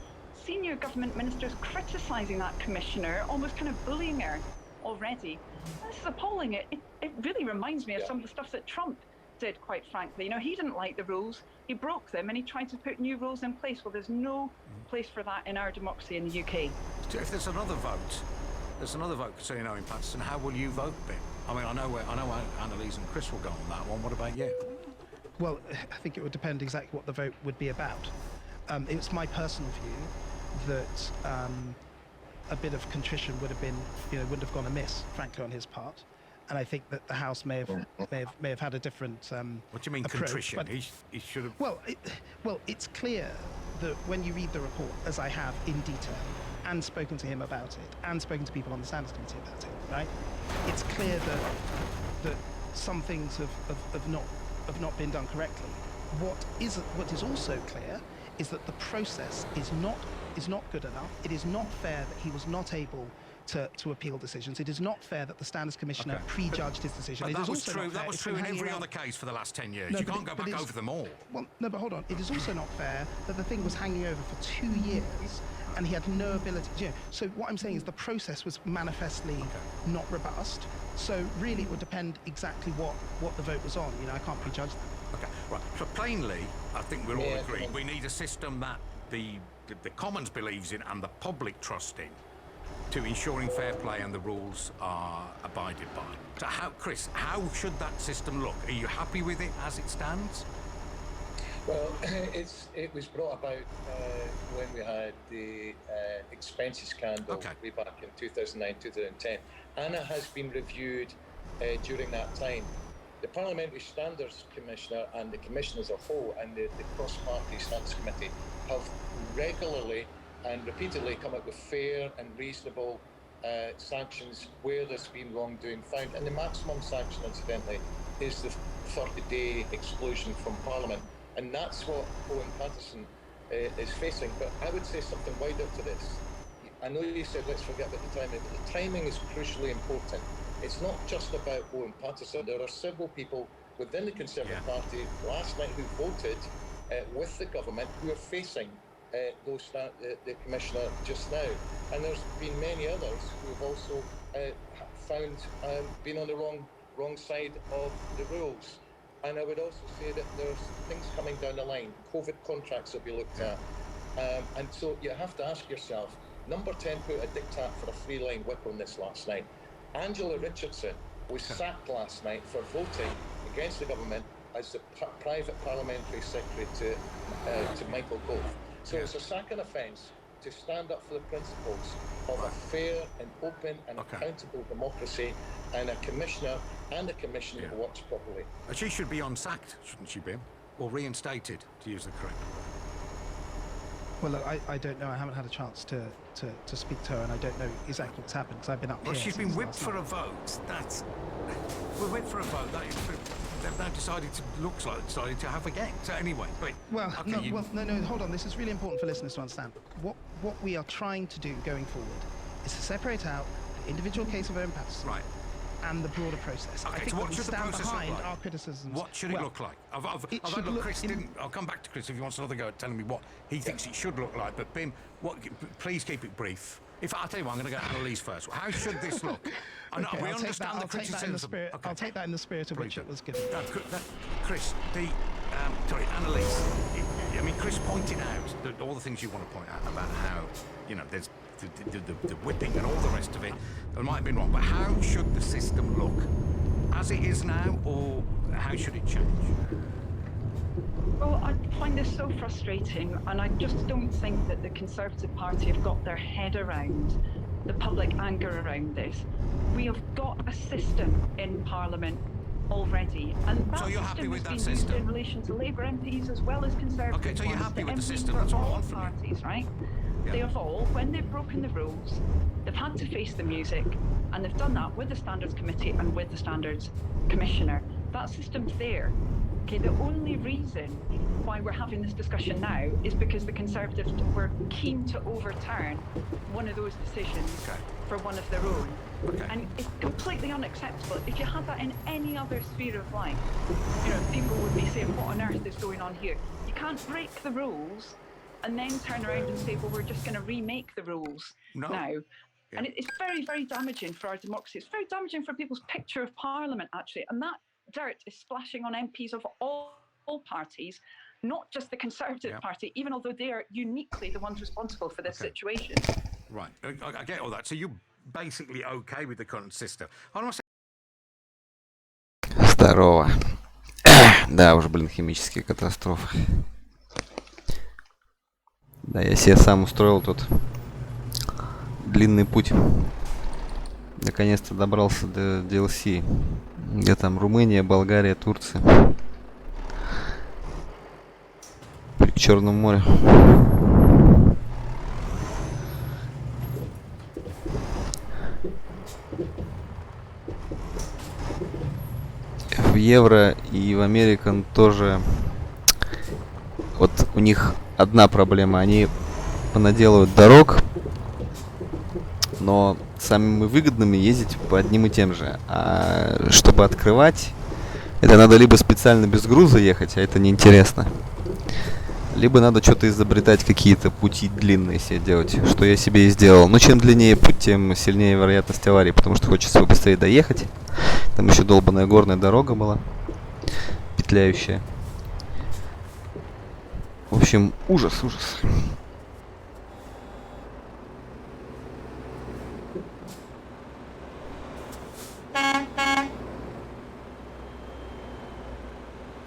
S11: senior government ministers criticising that commissioner, almost kind of bullying her already. This is appalling. It really reminds me of some of the stuff that Trump did, quite frankly. You know, he didn't like the rules, he broke them, and he tried to put new rules in place. Well, there's no place for that in our democracy in the UK.
S2: If there's another vote, so you know, in Patterson, how will you vote, Ben? I mean, I know Annalise and Chris will go on that one. What about you?
S25: Well, I think it would depend exactly what the vote would be about. It's my personal view that a bit of contrition would have been, you know, wouldn't have gone amiss, frankly, on his part. And I think that the House may have had a different
S2: What do you mean
S25: approach,
S2: contrition?
S25: but-
S2: He should have.
S25: Well, it's clear that when you read the report, as I have in detail, and spoken to him about it, and spoken to people on the Standards Committee about it, right? It's clear that some things have not been done correctly. What is also clear is that the process is not good enough. It is not fair that he was not able to appeal decisions. It is not fair that the Standards Commissioner prejudged his decision.
S2: But
S25: It
S2: that
S25: is
S2: was
S25: also
S2: true.
S25: not fair.
S2: That was
S25: It's
S2: true
S25: been
S2: in
S25: hanging
S2: every
S25: around-
S2: other case for the last 10 years.
S25: No,
S2: You
S25: but
S2: can't go back over them all.
S25: Well, no, but hold on. It is also not fair that the thing was hanging over for 2 years and he had no ability. You know, so what I'm saying is the process was manifestly not robust. So really, it would depend exactly what the vote was on. You know, I can't prejudge that.
S2: Okay, right. So plainly, I think we're all agreed we need a system that the Commons believes in and the public trust in, to ensuring fair play and the rules are abided by. So Chris, how should that system look? Are you happy with it as it stands?
S26: Well, it was brought about when we had the expenses scandal way back in 2009, 2010. ANA has been reviewed during that time. The Parliamentary Standards Commissioner and the Commission as a whole and the cross-party Standards Committee have regularly and repeatedly come up with fair and reasonable sanctions where there's been wrongdoing found. And the maximum sanction, incidentally, is the 30-day exclusion from Parliament. And that's what Owen Paterson is facing. But I would say something wider to this. I know you said let's forget about the timing, but the timing is crucially important. It's not just about Owen Paterson. There are several people within the Conservative Party last night who voted with the government who are facing the Commissioner just now. And there's been many others who have also found been on the wrong side of the rules. And I would also say that there's things coming down the line. COVID contracts will be looked at. And so you have to ask yourself, Number 10 put a diktat for a three-line whip on this last night. Angela Richardson was sacked last night for voting against the government as the private parliamentary secretary to Michael Gove. So it's a sacking offence to stand up for the principles of a fair and open and accountable democracy and a commissioner and a commission who works properly.
S2: She should be unsacked, shouldn't she, Bim? Or reinstated, to use the correct word.
S25: Well, look, I don't know. I haven't had a chance to speak to her, and I don't know exactly what's happened because I've been up here.
S2: Well, she's been whipped
S25: since
S2: for a
S25: last night.
S2: vote. We're whipped for a vote. They've now decided to have again. So anyway, wait.
S25: Well, no, hold on. This is really important for listeners to understand. What we are trying to do going forward is to separate out the individual case of Owen Paterson and the broader process.
S2: Okay,
S25: I think
S2: so what should the process look like?
S25: Our criticisms.
S2: What should it look like? I'll come back to Chris if he wants another go at telling me what he thinks it should look like. But Bim, please keep it brief. I'll tell you what, I'm going to go to Annalise first. How should this look?
S25: Okay,
S2: we understand the criticism.
S25: I'll take that in the spirit of which it was given.
S2: Chris, Annalise. I mean, Chris pointed out all the things you want to point out about how, there's the whipping and all the rest of it. It might have been wrong, but how should the system look? As it is now, or how should it change?
S11: Well, I find this so frustrating, and I just don't think that the Conservative Party have got their head around the public anger around this. We have got a system in Parliament already, and that
S2: so you're happy with that
S11: system
S2: system?
S11: in relation to Labour MPs as well as Conservative.
S2: Okay, so you're happy with the system?
S11: That's
S2: what I
S11: all
S2: want from
S11: parties, right? They have all, when they've broken the rules, they've had to face the music, and they've done that with the Standards Committee and with the Standards Commissioner. That system's there. Okay, the only reason why we're having this discussion now is because the Conservatives were keen to overturn one of those decisions for one of their own. And it's completely unacceptable. If you had that in any other sphere of life, you know, people would be saying, what on earth is going on here? You can't break the rules and then turn around and say, well, we're just going to remake the rules now. Yeah. And it's very, very damaging for our democracy. It's very damaging for people's picture of Parliament, actually. And that dirt is splashing on MPs of all parties, not just the Conservative Party, even although they are uniquely the ones responsible for this situation.
S2: Right, I get all that. So you're basically okay with the current system.
S13: Здорово. Да, уже, блин, химические катастрофы. Да, я себе сам устроил тут длинный путь. Наконец-то добрался до DLC. Где там Румыния, Болгария, Турция. К Черному морю. В Евро и в Американ тоже. Вот у них одна проблема. Они понаделывают дорог, но самыми выгодными ездить по одним и тем же. А чтобы открывать, это надо либо специально без груза ехать, а это неинтересно. Либо надо что-то изобретать, какие-то пути длинные себе делать, что я себе и сделал. Но чем длиннее путь, тем сильнее вероятность аварии, потому что хочется быстрее доехать. Там еще долбаная горная дорога была, петляющая. В общем, ужас, ужас.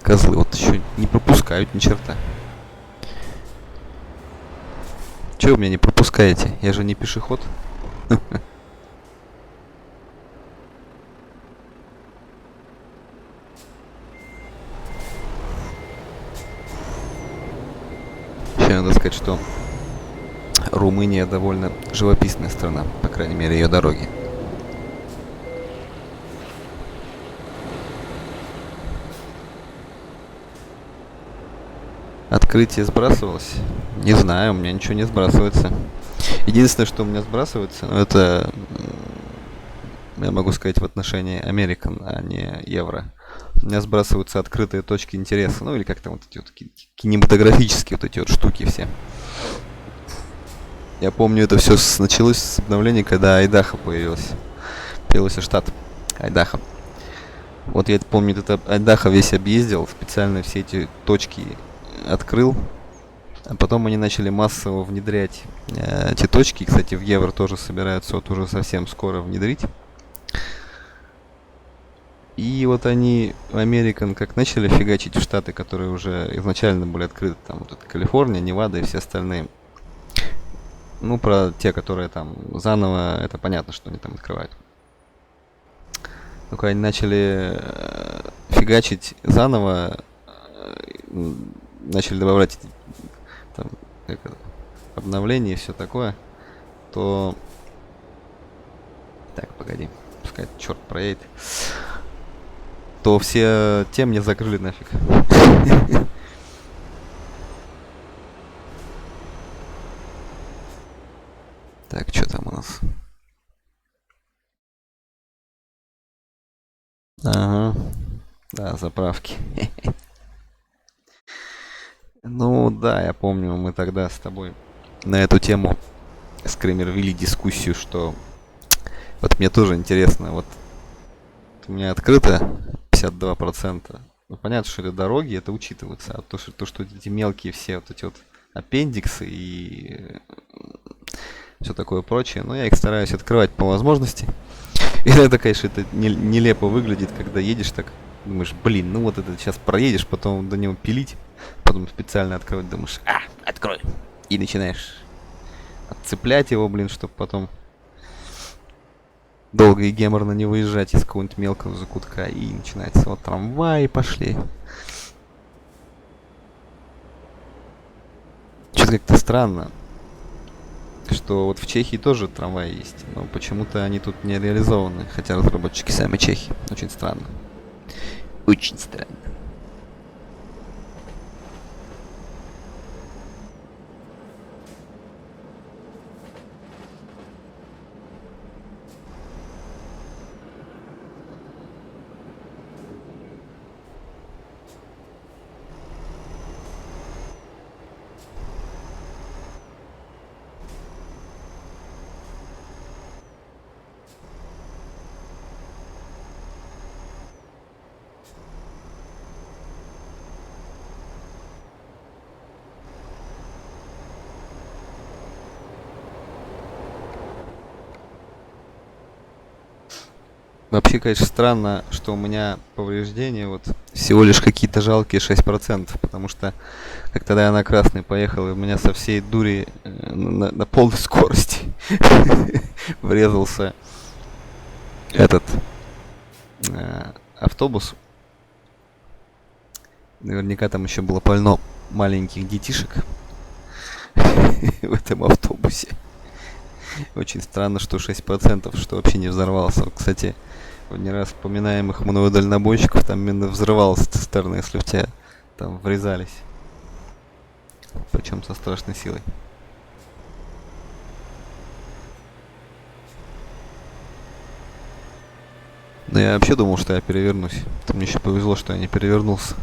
S13: Козлы вот еще не пропускают ни черта. Че вы меня не пропускаете? Я же не пешеход. Еще надо сказать, что Румыния довольно живописная страна, по крайней мере, ее дороги. Открытие сбрасывалось? Не знаю, у меня ничего не сбрасывается. Единственное, что у меня сбрасывается, это, я могу сказать, в отношении American, а не Евро. У меня сбрасываются открытые точки интереса, ну или как там вот эти вот кинематографические вот эти вот штуки все. Я помню, это все началось с обновления, когда Айдахо появился штат Айдахо. Вот я помню, это Айдахо весь объездил, специально все эти точки открыл, а потом они начали массово внедрять эти точки. Кстати, в Евро тоже собираются вот уже совсем скоро внедрить. И вот они, American, как начали фигачить в штаты, которые уже изначально были открыты, там вот это Калифорния, Невада и все остальные. Ну, про те, которые там заново, это понятно, что они там открывают. Ну, когда они начали фигачить заново, начали добавлять там, обновления и все такое, то... Так, погоди, пускай черт проедет. То все те мне закрыли нафиг. Так, что там у нас? Ага. Да, заправки. Ну да, я помню, мы тогда с тобой на эту тему Скример вели дискуссию, что вот мне тоже интересно, вот у меня открыто 52%. Ну понятно, что это дороги, это учитывается, а то, что эти мелкие все вот эти вот аппендиксы и все такое прочее, но я их стараюсь открывать по возможности. И это, конечно, это нелепо выглядит, когда едешь так, думаешь, блин, ну вот это сейчас проедешь, потом до него пилить, потом специально открывать, думаешь, открой. И начинаешь отцеплять его, блин, чтобы потом долго и геморно не выезжать из какого-нибудь мелкого закутка. И начинается вот трамваи пошли. Что-то как-то странно. что вот в Чехии тоже трамваи есть, но почему-то они тут не реализованы, хотя разработчики сами чехи. Очень странно. Очень странно. Вообще, конечно, странно, что у меня повреждения вот всего лишь какие-то жалкие 6%, потому что как тогда я на красный поехал, и у меня со всей дури на полной скорости врезался этот автобус. Наверняка там еще было полно маленьких детишек в этом автобусе. Очень странно, что 6%, что вообще не взорвался. Кстати, в не раз вспоминаемых мною дальнобойщиков там именно взрывалась цистерна, если в тебя там врезались. Причем со страшной силой. Но я вообще думал, что я перевернусь. Это мне еще повезло, что я не перевернулся.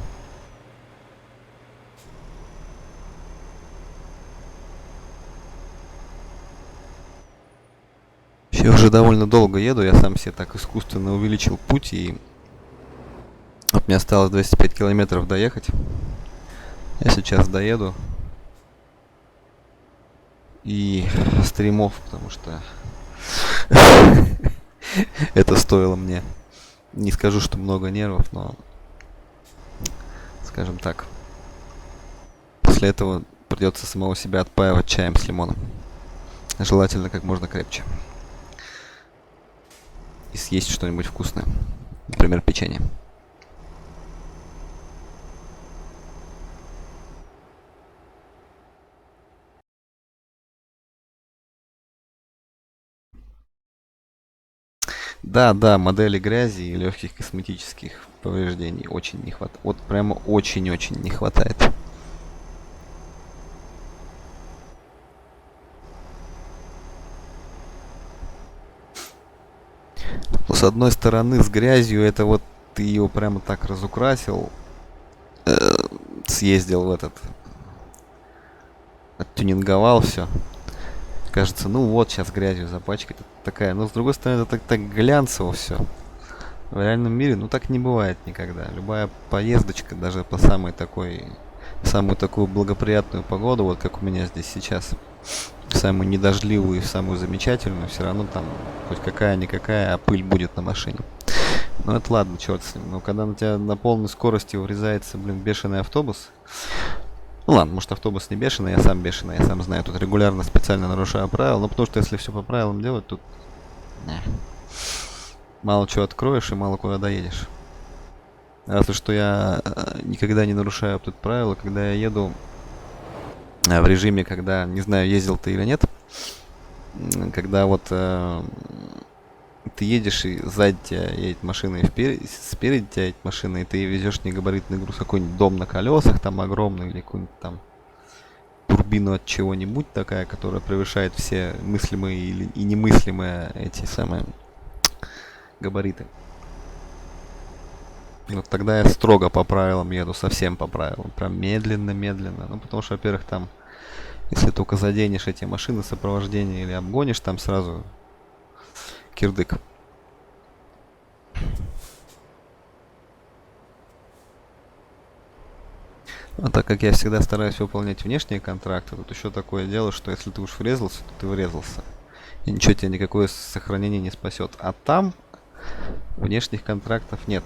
S13: Я уже довольно долго еду, я сам себе так искусственно увеличил путь, и вот мне осталось 205 километров доехать. Я сейчас доеду. И стримов, потому что это стоило мне, не скажу, что много нервов, но, скажем так, после этого придется самого себя отпаивать чаем с лимоном. Желательно как можно крепче. И съесть что-нибудь вкусное. Например, печенье. Да, модели грязи и легких косметических повреждений очень не хватает. Вот прямо очень-очень не хватает. Но с одной стороны, с грязью это вот ты его прямо так разукрасил, съездил в этот, оттюнинговал все. Кажется, ну вот сейчас грязью запачкать, такая. Но с другой стороны, это так глянцево все. В реальном мире, ну так не бывает никогда. Любая поездочка, даже по самой такую благоприятную погоду, вот как у меня здесь сейчас, самую недождливую и самую замечательную, все равно там хоть какая-никакая, а пыль будет на машине. Ну это ладно, черт с ним. Но когда на тебя на полной скорости врезается, бешеный автобус. Ну ладно, может автобус не бешеный, я сам бешеный, я сам знаю, тут регулярно специально нарушаю правила, но потому что если все по правилам делать, тут мало чего откроешь и мало куда доедешь. Разве что я никогда не нарушаю тут правила, когда я еду в режиме, когда, не знаю, ездил ты или нет, когда вот ты едешь, и сзади тебя едет машина, и спереди тебя едет машина, и ты везешь негабаритный груз, какой-нибудь дом на колесах, там огромный, или какую-нибудь там турбину от чего-нибудь такая, которая превышает все мыслимые и немыслимые эти самые габариты. Вот тогда я строго по правилам еду, совсем по правилам, прям медленно-медленно. Ну, потому что, во-первых, там, если только заденешь эти машины сопровождения или обгонишь, там сразу кирдык. А так как я всегда стараюсь выполнять внешние контракты, тут еще такое дело, что если ты уж врезался, то ты врезался. И ничего тебе никакое сохранение не спасет. А там внешних контрактов нет.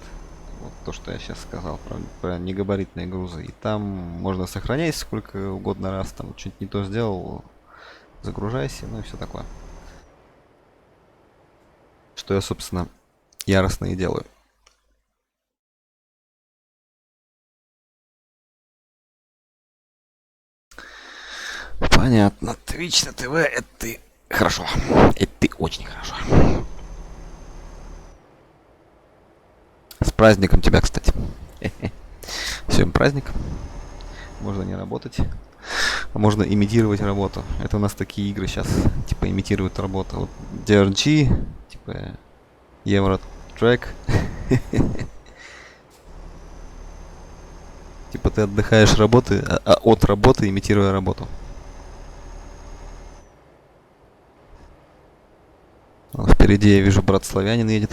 S13: Вот то, что я сейчас сказал про негабаритные грузы. И там можно сохранять сколько угодно раз, там что-нибудь не то сделал, загружайся, ну и все такое. Что я, собственно, яростно и делаю. Понятно. Twitch на ТВ, это ты хорошо. Это ты очень хорошо. С праздником тебя, кстати. Сегодня праздник. Можно не работать. А можно имитировать работу. Это у нас такие игры сейчас, типа, имитируют работу. Вот DRG, типа, Евротрек. Типа ты отдыхаешь от работы, имитируя работу. Впереди я вижу, брат славянин едет.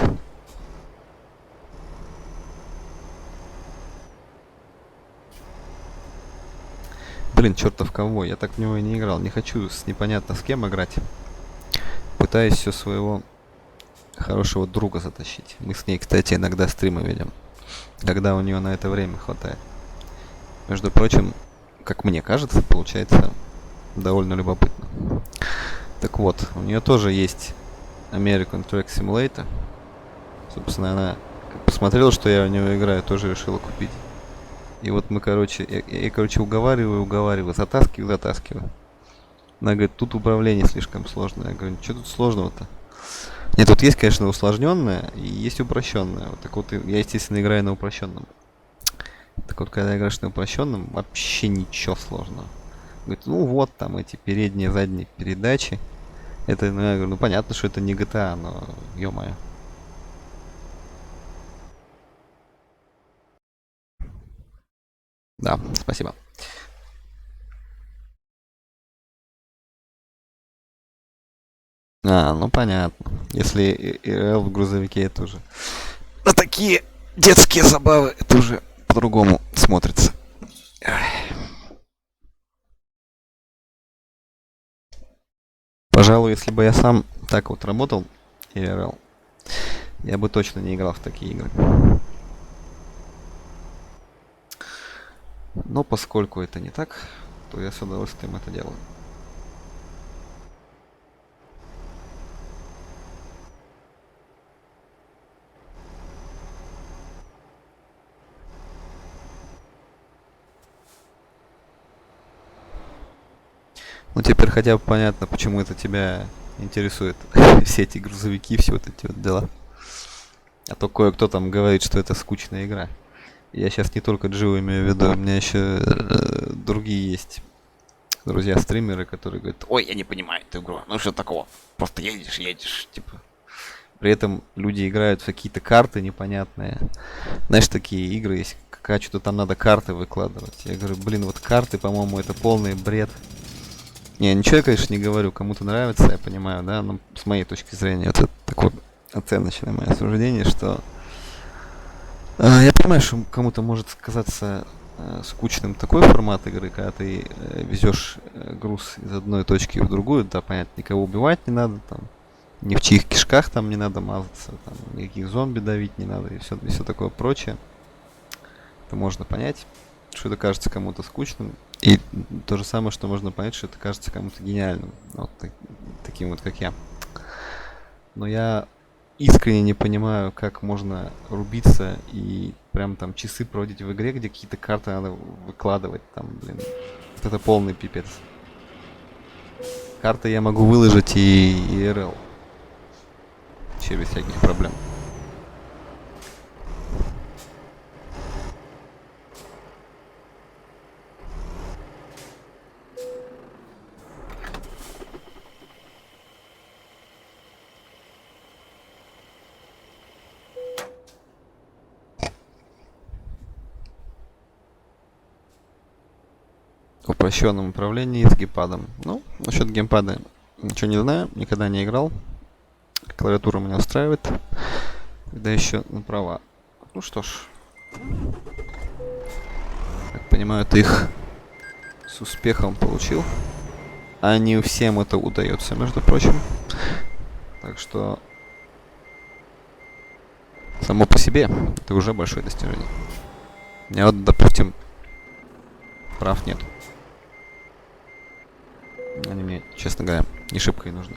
S13: Блин, чертов ковбой, я так в него и не играл. Не хочу с непонятно с кем играть. Пытаюсь все своего хорошего друга затащить. Мы с ней, кстати, иногда стримы ведем. Когда у нее на это время хватает. Между прочим, как мне кажется, получается довольно любопытно. Так вот, у нее тоже есть American Truck Simulator. Собственно, она посмотрела, что я в него играю, тоже решила купить. И вот мы, я короче, уговариваю, затаскиваю. Она говорит, тут управление слишком сложное. Я говорю, что тут сложного-то? Нет, тут есть, конечно, усложненное и есть упрощенное. Вот так вот я, естественно, играю на упрощенном. Так вот, когда играешь на упрощенном, вообще ничего сложного. Говорит, ну вот там эти передние, задние передачи. Это, ну, я говорю, ну понятно, что это не GTA, но ё-моё. Да, спасибо. Ну понятно. Если ИРЛ в грузовике, это уже... На такие детские забавы это уже по-другому смотрится. Пожалуй, если бы я сам так вот работал, ИРЛ, я бы точно не играл в такие игры. Но поскольку это не так, то я с удовольствием это делаю. Ну теперь хотя бы понятно, почему это тебя интересует. Все эти грузовики, все вот эти вот дела. А то кое-кто там говорит, что это скучная игра. Я сейчас не только Джио имею в виду, у меня еще другие есть друзья-стримеры, которые говорят, ой, я не понимаю эту игру, ну что такого, просто едешь, типа. При этом люди играют в какие-то карты непонятные. Знаешь, такие игры есть, как что-то там надо карты выкладывать. Я говорю, блин, вот карты, по-моему, это полный бред. Не, ничего я, конечно, не говорю, кому-то нравится, я понимаю, да, но с моей точки зрения, это такое оценочное мое суждение, что я понимаю, что кому-то может казаться скучным такой формат игры, когда ты везешь груз из одной точки в другую, да, понятно, никого убивать не надо, там, ни в чьих кишках там не надо мазаться, там, никаких зомби давить не надо и все такое прочее. Это можно понять, что это кажется кому-то скучным, и то же самое, что можно понять, что это кажется кому-то гениальным, вот таким вот, как я. Но я искренне не понимаю, как можно рубиться и прям там часы проводить в игре, где какие-то карты надо выкладывать, там, блин, вот это полный пипец. Карты я могу выложить и ИРЛ. Вообще без всяких проблем. В упрощенном управлении с геймпадом. Ну, насчет геймпада ничего не знаю, никогда не играл. Клавиатура меня устраивает. Когда еще направо. Ну что ж. Как понимаю, ты их с успехом получил. А не всем это удается, между прочим. Так что само по себе это уже большое достижение. У меня вот, допустим, прав нет. Они мне, честно говоря, не шибко и нужны.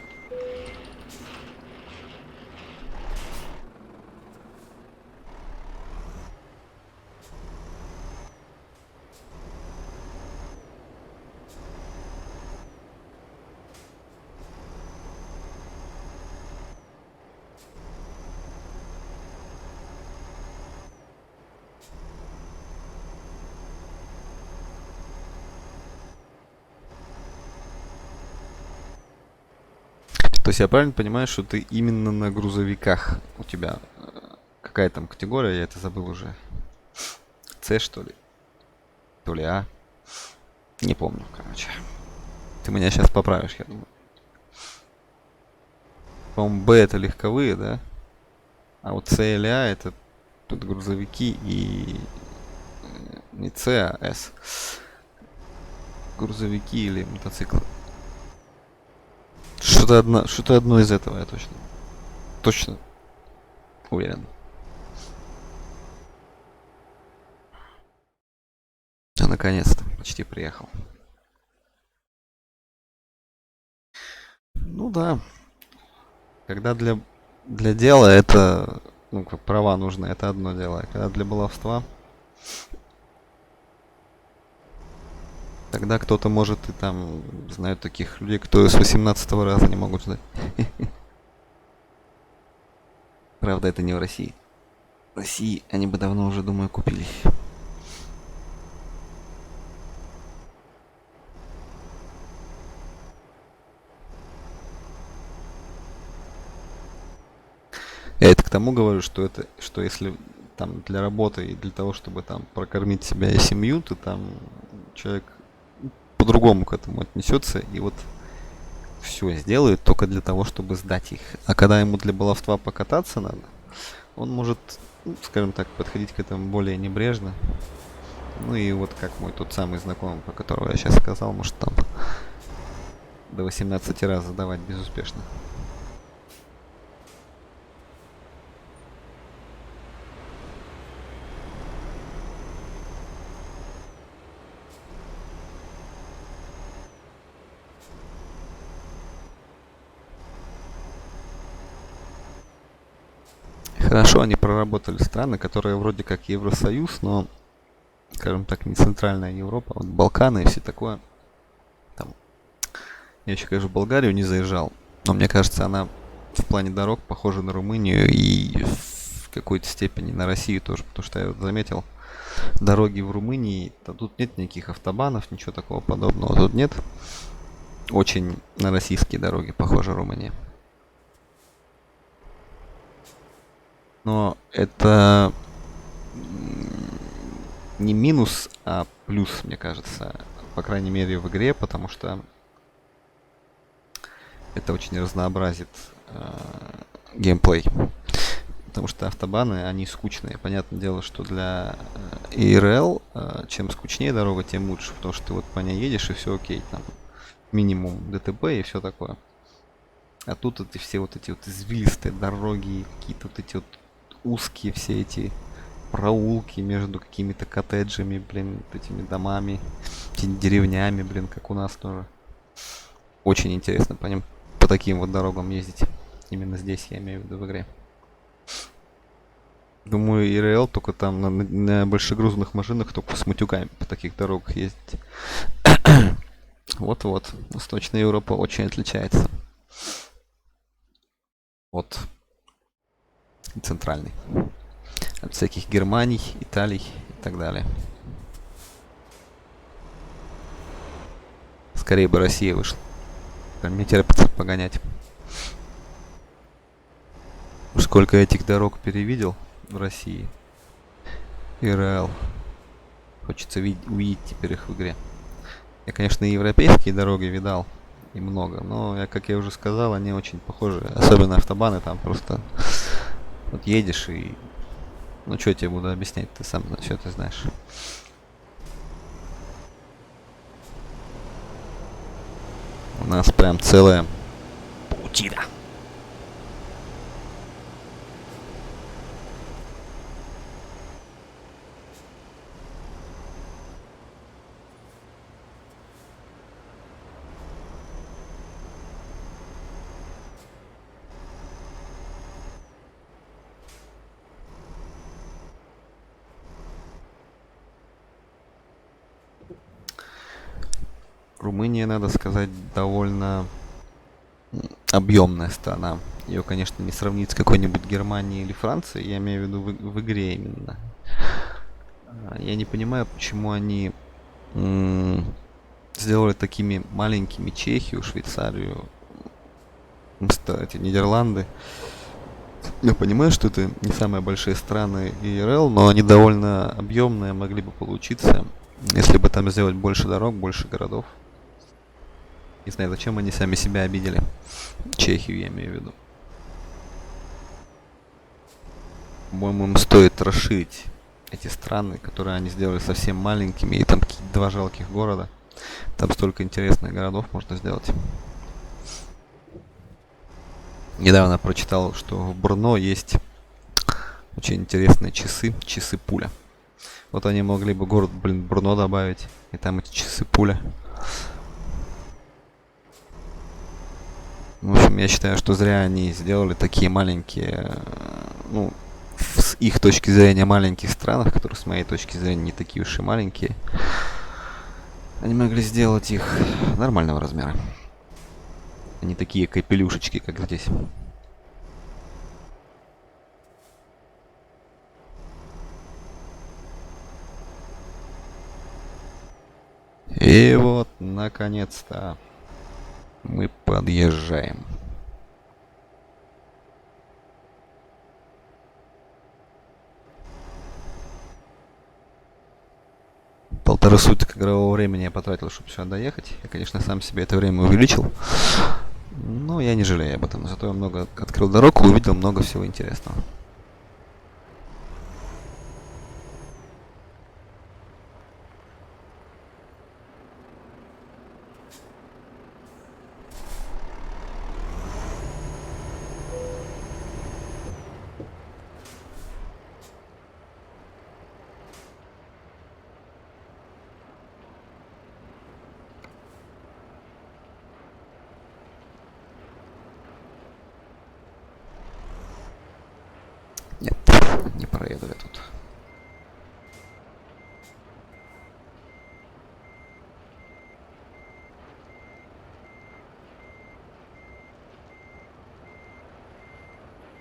S13: То есть я правильно понимаю, что ты именно на грузовиках у тебя какая там категория, я это забыл уже. С, что ли? То ли А? Не помню, короче. Ты меня сейчас поправишь, я думаю. По-моему, Б это легковые, да? А вот С или А это тут грузовики и не С, а С. Грузовики или мотоциклы. Что-то одно из этого, я точно уверен. А наконец-то, почти приехал. Ну да. Когда для дела это, ну, как права нужны, это одно дело. А когда для баловства, тогда кто-то может и там, знаю таких людей, кто с 18-го раза не могут сдать. Правда, это не в России. В России они бы давно уже, думаю, купились. Я это к тому говорю, что если там для работы и для того, чтобы там прокормить себя и семью, то там человек по-другому к этому отнесется и вот все сделает только для того, чтобы сдать их. А когда ему для баловства покататься надо, он может, ну, скажем так, подходить к этому более небрежно. Ну и вот как мой тот самый знакомый, про которого я сейчас сказал, может там до 18 раз задавать безуспешно. Хорошо, они проработали страны, которые вроде как Евросоюз, но, скажем так, не Центральная Европа, а вот Балканы и все такое. Там. Я еще, конечно, в Болгарию не заезжал, но мне кажется, она в плане дорог похожа на Румынию и в какой-то степени на Россию тоже, потому что я вот заметил, дороги в Румынии, тут нет никаких автобанов, ничего такого подобного, тут нет. Очень на российские дороги похожа Румыния. Но это не минус, а плюс, мне кажется. По крайней мере в игре, потому что это очень разнообразит геймплей. Потому что автобаны, они скучные. Понятное дело, что для ИРЛ, чем скучнее дорога, тем лучше. Потому что ты вот по ней едешь и все окей. Там минимум ДТП и все такое. А тут это все вот эти вот извилистые дороги, какие-то вот эти вот узкие все эти проулки между какими-то коттеджами, блин, вот этими домами, этими деревнями, блин, как у нас тоже. Очень интересно по ним, по таким вот дорогам ездить. Именно здесь, я имею в виду, в игре. Думаю, ИРЛ только там на большегрузных машинах только с матюками по таких дорогах ездить. Вот-вот. Восточная Европа очень отличается от центральной. От всяких Германий, Италий и так далее. Скорее бы Россия вышла. Мне терпится погонять. Сколько этих дорог перевидел в России. ИРЛ. Хочется увидеть теперь их в игре. Я, конечно, и европейские дороги видал. И много. Но, как я уже сказал, они очень похожи. Особенно автобаны там просто... Вот едешь и... Ну, что я тебе буду объяснять? Ты сам, что ты знаешь. У нас прям целая паутина. Румыния, надо сказать, довольно объемная страна. Ее, конечно, не сравнить с какой-нибудь Германией или Францией, я имею в виду в игре именно. Я не понимаю, почему они сделали такими маленькими Чехию, Швейцарию, Эти Нидерланды. Я понимаю, что это не самые большие страны ИРЛ, но они довольно объемные, могли бы получиться, если бы там сделать больше дорог, больше городов. Не знаю, зачем они сами себя обидели. Чехию я имею в виду. По-моему, им стоит расширить эти страны, которые они сделали совсем маленькими, и там какие-то 2 жалких города. Там столько интересных городов можно сделать. Недавно прочитал, что в Брно есть очень интересные часы пуля. Вот они могли бы город, Брно добавить, и там эти часы пуля. В общем, я считаю, что зря они сделали такие маленькие, ну, с их точки зрения маленьких странах, которые с моей точки зрения не такие уж и маленькие. Они могли сделать их нормального размера. Не такие капелюшечки, как здесь. И вот, наконец-то, мы подъезжаем. Полторы суток игрового времени я потратил, чтобы сюда доехать. Я, конечно, сам себе это время увеличил. Но я не жалею об этом. Зато я много открыл дорогу и увидел много всего интересного. Нет, не проеду я тут.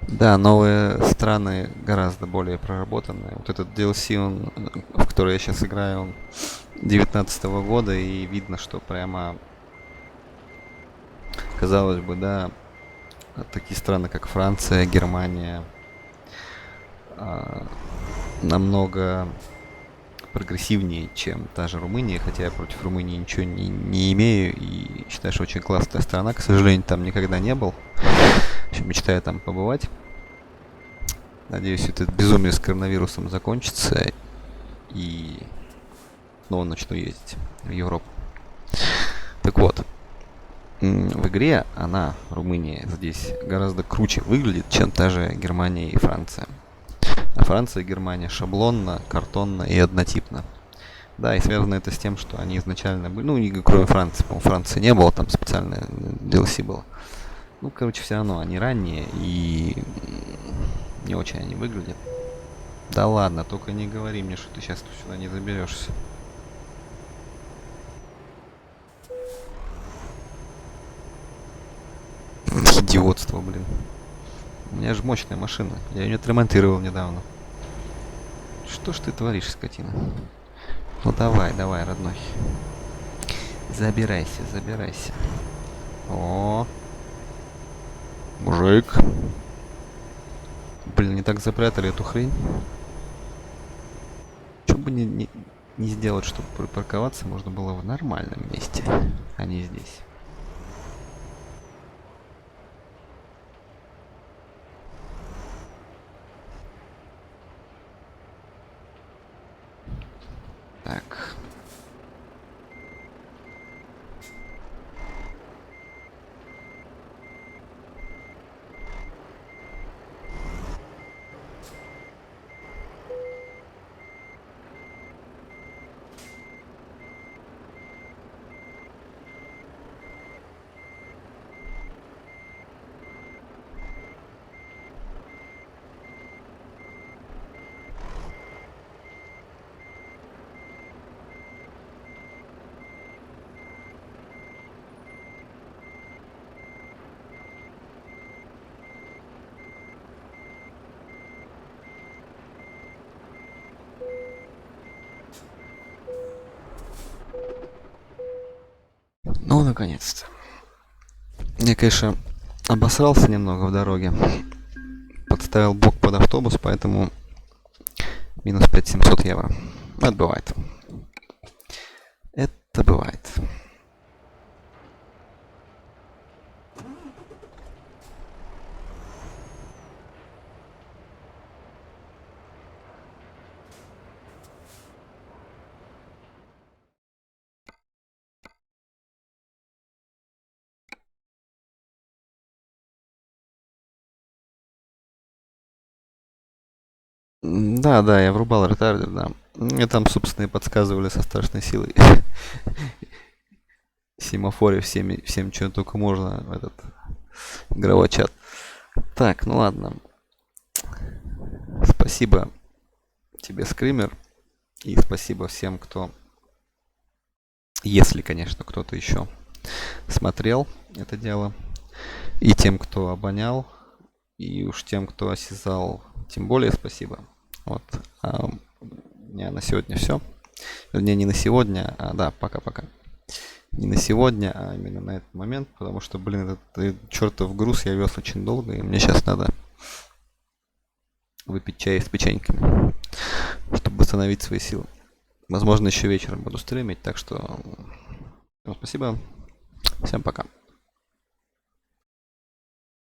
S13: Да, новые страны гораздо более проработанные. Вот этот DLC, в который я сейчас играю, он 19-го года, и видно, что прямо, казалось бы, да, такие страны, как Франция, Германия, намного прогрессивнее, чем та же Румыния, хотя я против Румынии ничего не имею и считаю, что очень классная страна. К сожалению, там никогда не был. В общем, мечтаю там побывать. Надеюсь, это безумие с коронавирусом закончится и снова начну ездить в Европу. Так вот, в игре Румыния, здесь гораздо круче выглядит, чем та же Германия и Франция. А Франция и Германия шаблонно, картонно и однотипно. Да, и связано это с тем, что они изначально были, ну, кроме Франции, по-моему, Франции не было, там специальное DLC было. Ну, короче, все равно они ранние и не очень они выглядят. Да ладно, только не говори мне, что ты сейчас сюда не заберешься. Идиотство, блин. У меня же мощная машина. Я ее отремонтировал недавно. Что ж ты творишь, скотина? Ну давай, родной. Забирайся. О, мужик. Блин, не так запрятали эту хрень. Что бы не сделать, чтобы припарковаться можно было в нормальном месте, а не здесь. Так. Ну, наконец-то. Я, конечно, обосрался немного в дороге. Подставил бок под автобус, поэтому минус 5700 евро. Это бывает. Это бывает. Да, да, я врубал ретардер, да. Мне там, собственно, и подсказывали со страшной силой. Семафоре всем, что только можно, этот игровой чат. Так, ну ладно. Спасибо тебе, Скример. И спасибо всем, кто... Если, конечно, кто-то еще смотрел это дело. И тем, кто обонял. И уж тем, кто осязал, тем более спасибо. Вот. У меня на сегодня все. Вернее, не на сегодня, а да, пока-пока. Не на сегодня, а именно на этот момент. Потому что, блин, этот чертов груз я вез очень долго. И мне сейчас надо выпить чай с печеньками, чтобы восстановить свои силы. Возможно, еще вечером буду стримить. Так что спасибо. Всем пока.